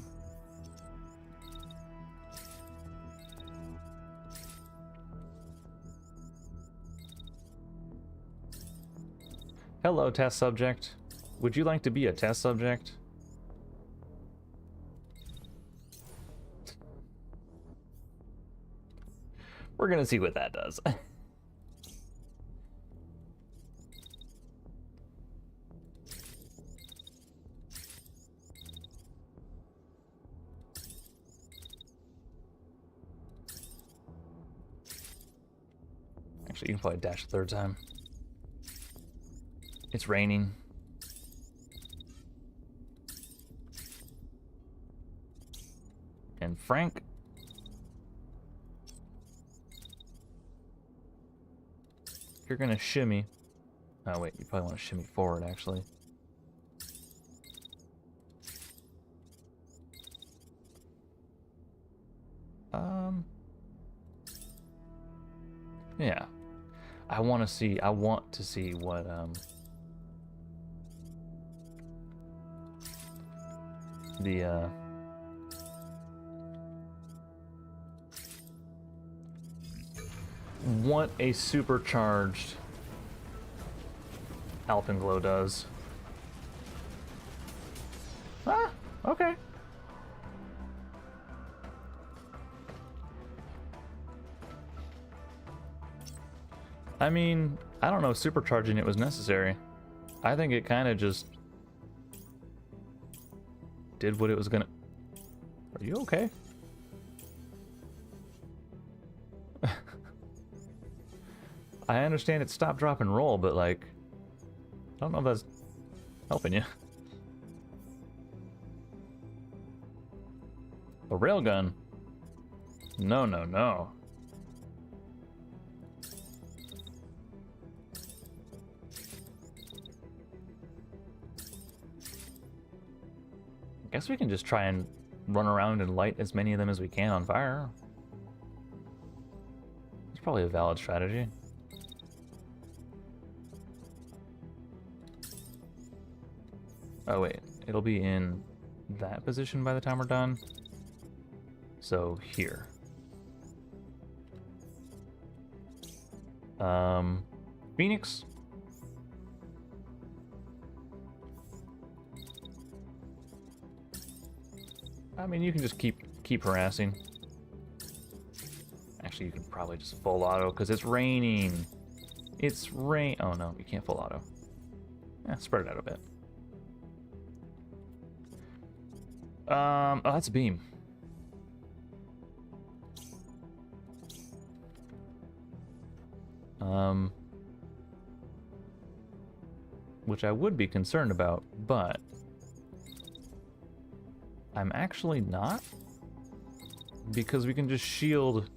Hello, test subject. Would you like to be a test subject? We're gonna see what that does. Actually, you can probably dash a third time. It's raining. And Frank. You're gonna shimmy. Oh wait, you probably want to shimmy forward, actually. Yeah. I want to see what the what a supercharged Alpenglow does. Ah, okay. I mean, I don't know if supercharging it was necessary. I think it kind of just did what it was gonna... Are you okay? I understand it's stop, drop, and roll, but like, I don't know if that's helping you. A railgun? No, no, no. I guess we can just try and run around and light as many of them as we can on fire. It's probably a valid strategy. Oh wait, it'll be in that position by the time we're done. So here. Phoenix. I mean, you can just keep harassing. Actually, you can probably just full auto because it's raining. It's rain. Oh no, you can't full auto. Yeah, spread it out a bit. Oh, that's a beam. Which I would be concerned about, but I'm actually not, because we can just shield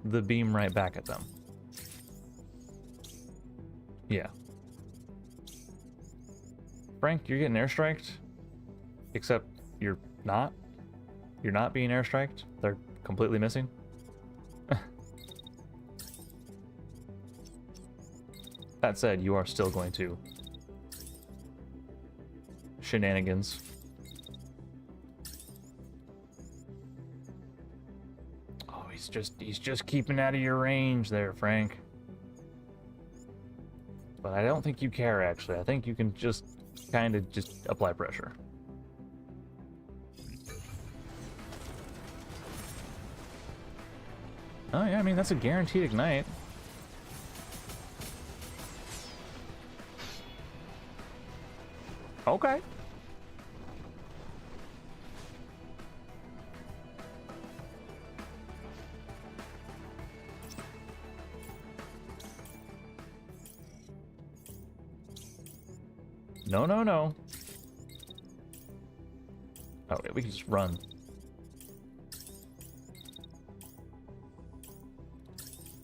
the beam right back at them. Yeah. Frank, you're getting airstriked, except you're not. You're not being airstriked. They're completely missing. That said, you are still going to shenanigans. Oh, he's just keeping out of your range there, Frank. But I don't think you care, actually. I think you can just kind of just apply pressure. Oh yeah, I mean, that's a guaranteed ignite. Okay. No, no, no. Oh, yeah, we can just run.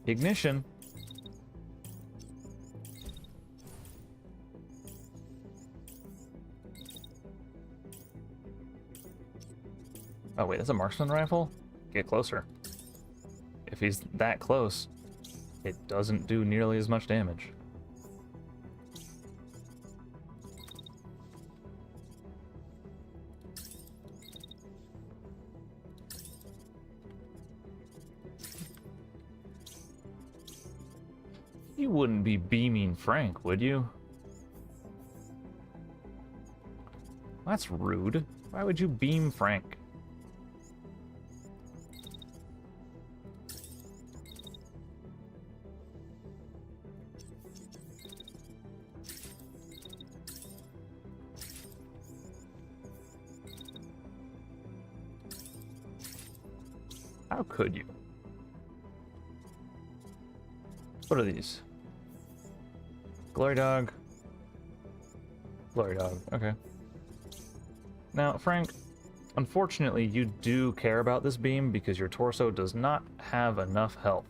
Ignition. Oh wait, that's a marksman rifle? Get closer. If he's that close, it doesn't do nearly as much damage. You wouldn't be beaming Frank, would you? That's rude. Why would you beam Frank? How could you? What are these? Glory dog. Glory dog, okay. Now, Frank, unfortunately, you do care about this beam because your torso does not have enough health.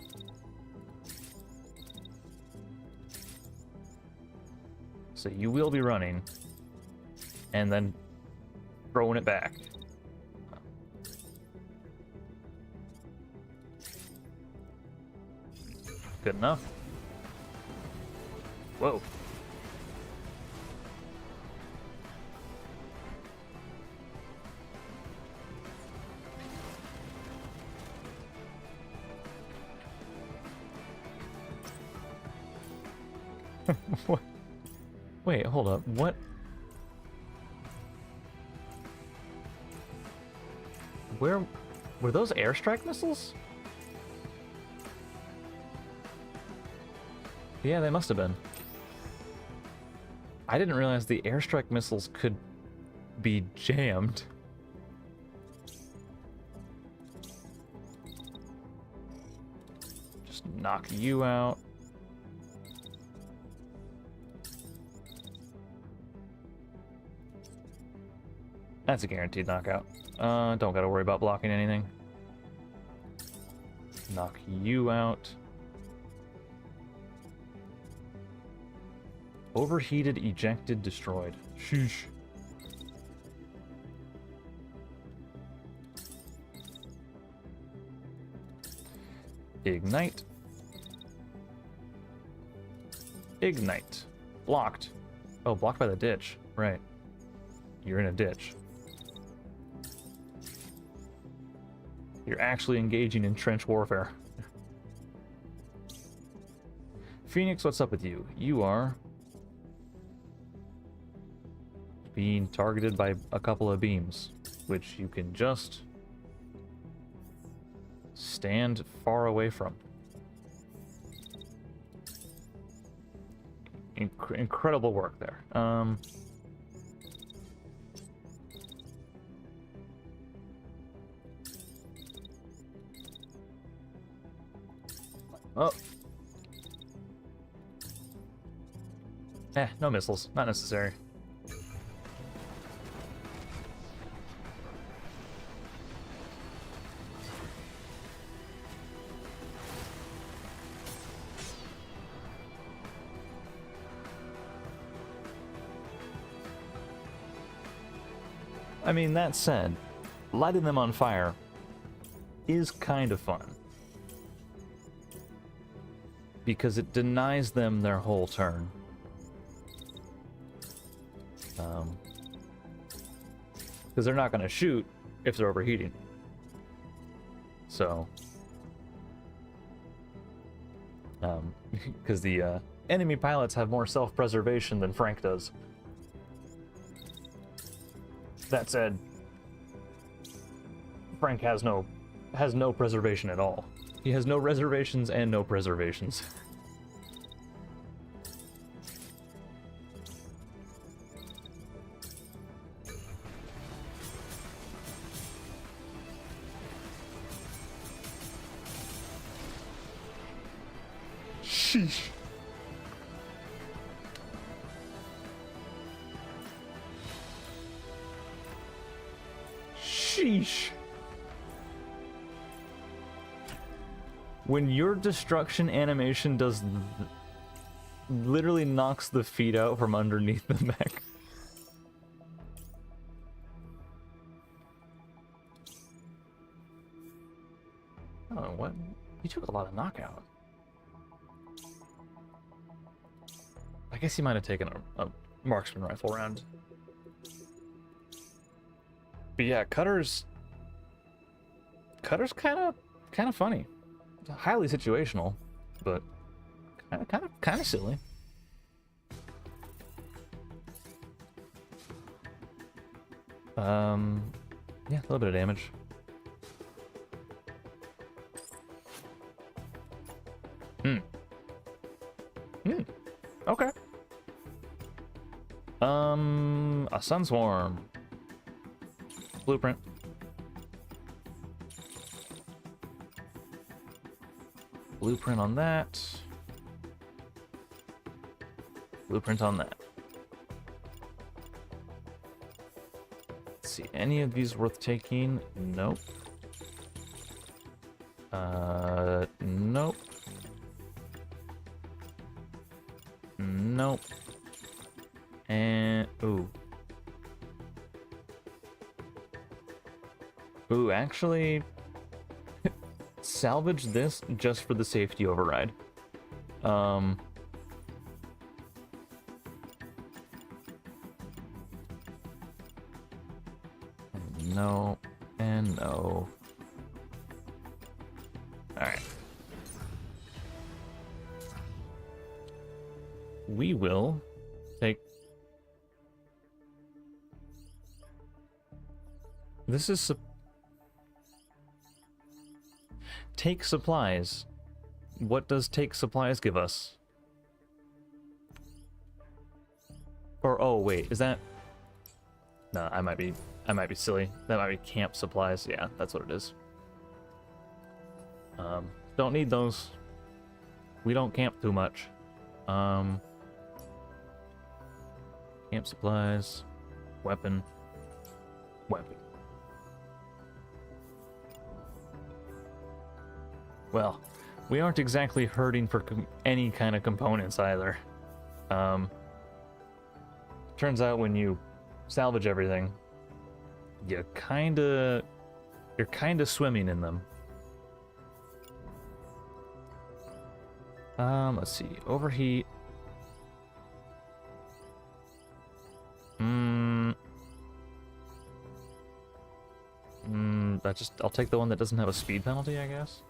So you will be running and then throwing it back. Good enough. Whoa. What? Wait, hold up. What? Where were those airstrike missiles? Yeah, they must have been. I didn't realize the airstrike missiles could be jammed. Just knock you out. That's a guaranteed knockout. Don't gotta worry about blocking anything. Knock you out. Overheated, ejected, destroyed. Sheesh. Ignite. Ignite. Blocked. Oh, blocked by the ditch. Right. You're in a ditch. You're actually engaging in trench warfare. Phoenix, what's up with you? You are being targeted by a couple of beams, which you can just stand far away from. Incredible work there. Oh. No missiles. Not necessary. I mean, that said, lighting them on fire is kind of fun. Because it denies them their whole turn. Because they're not going to shoot if they're overheating. So, because the enemy pilots have more self-preservation than Frank does. That said, Frank has no preservation at all. He has no reservations and no preservations. Sheesh. Sheesh. When your destruction animation does literally knocks the feet out from underneath the mech. Oh, what? You took a lot of knockout. I guess he might have taken a marksman rifle round. But yeah, Cutter's kind of funny. Highly situational, but kind of silly. Yeah, a little bit of damage. Okay. A sun swarm. Blueprint. Blueprint on that. Blueprint on that. Let's see, any of these worth taking? Nope. Nope. Nope. And ooh, actually salvage this just for the safety override. No and no. All right. we will take... This is... Take supplies. What does take supplies give us? Or, oh, wait, is that... No, I might be silly. That might be camp supplies. Yeah, that's what it is. Don't need those. We don't camp too much. Camp supplies. Weapon. Weapon. Well, we aren't exactly hurting for any kind of components either. Turns out when you salvage everything, you're kinda swimming in them. Let's see. Overheat. I'll take the one that doesn't have a speed penalty, I guess.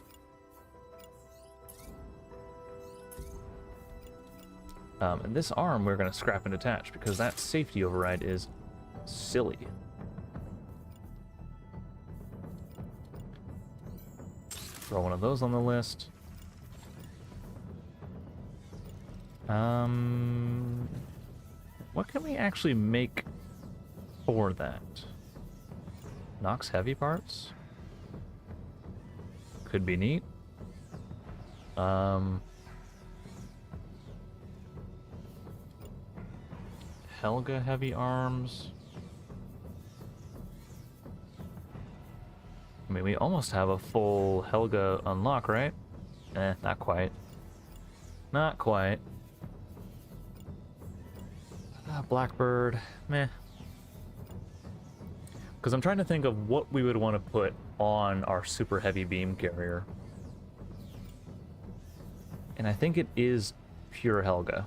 And this arm we're gonna scrap and attach because that safety override is silly. Throw one of those on the list. What can we actually make for that? Nox heavy parts? Could be neat. Helga heavy arms. I mean, we almost have a full Helga unlock, right? Not quite. Not quite. Blackbird, meh. Because I'm trying to think of what we would want to put on our super heavy beam carrier. And I think it is pure Helga.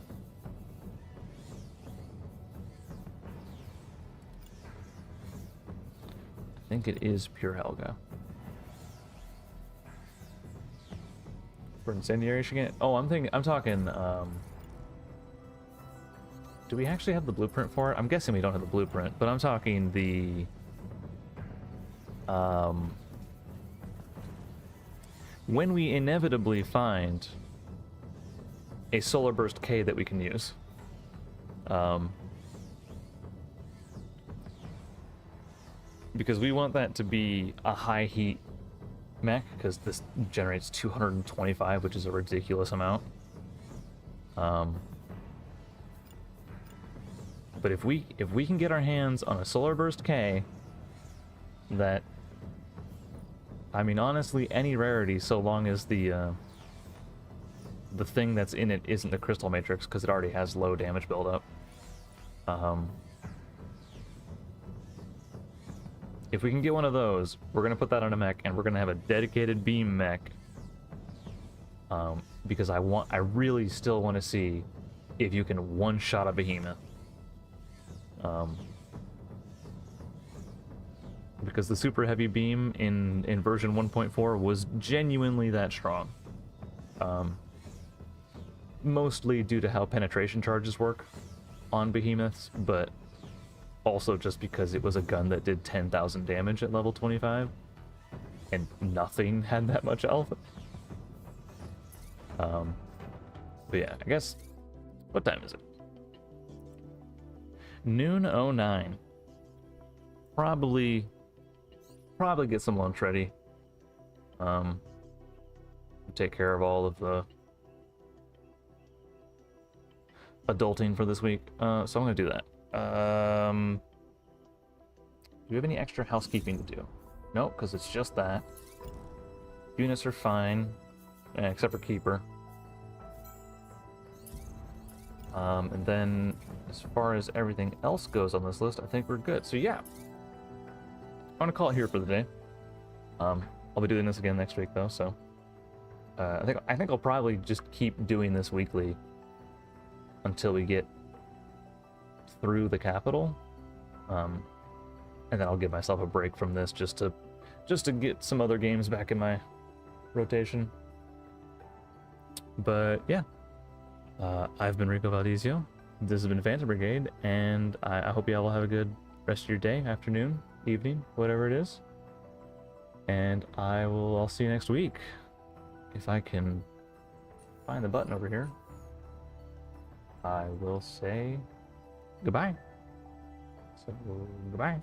I think it is pure Helga. For incendiary again? Oh, I'm talking, do we actually have the blueprint for it? I'm guessing we don't have the blueprint, but I'm talking the... when we inevitably find a solar burst K that we can use. Because we want that to be a high heat mech, because this generates 225, which is a ridiculous amount. But if we can get our hands on a solar burst K that, I mean, honestly, any rarity, so long as the thing that's in it isn't the crystal matrix, because it already has low damage buildup. If we can get one of those, we're gonna put that on a mech, and we're gonna have a dedicated beam mech. Because I really still want to see if you can one-shot a behemoth. Because the super heavy beam in version 1.4 was genuinely that strong. Mostly due to how penetration charges work on behemoths, but also just because it was a gun that did 10,000 damage at level 25, and nothing had that much health. But yeah, I guess, what time is it? Noon 09. Probably get some lunch ready. Take care of all of the adulting for this week. So I'm gonna do that. Do we have any extra housekeeping to do? Nope, because it's just that. Units are fine, except for Keeper. And then, as far as everything else goes on this list, I think we're good. So yeah, I'm gonna call it here for the day. I'll be doing this again next week though, so I think I'll probably just keep doing this weekly until we get through the capital, and then I'll give myself a break from this just to get some other games back in my rotation. But yeah, I've been Rico Valdizio. This has been Phantom Brigade, and I hope you all have a good rest of your day, afternoon, evening, whatever it is. And I'll see you next week. If I can find the button over here, I will say goodbye. So, goodbye.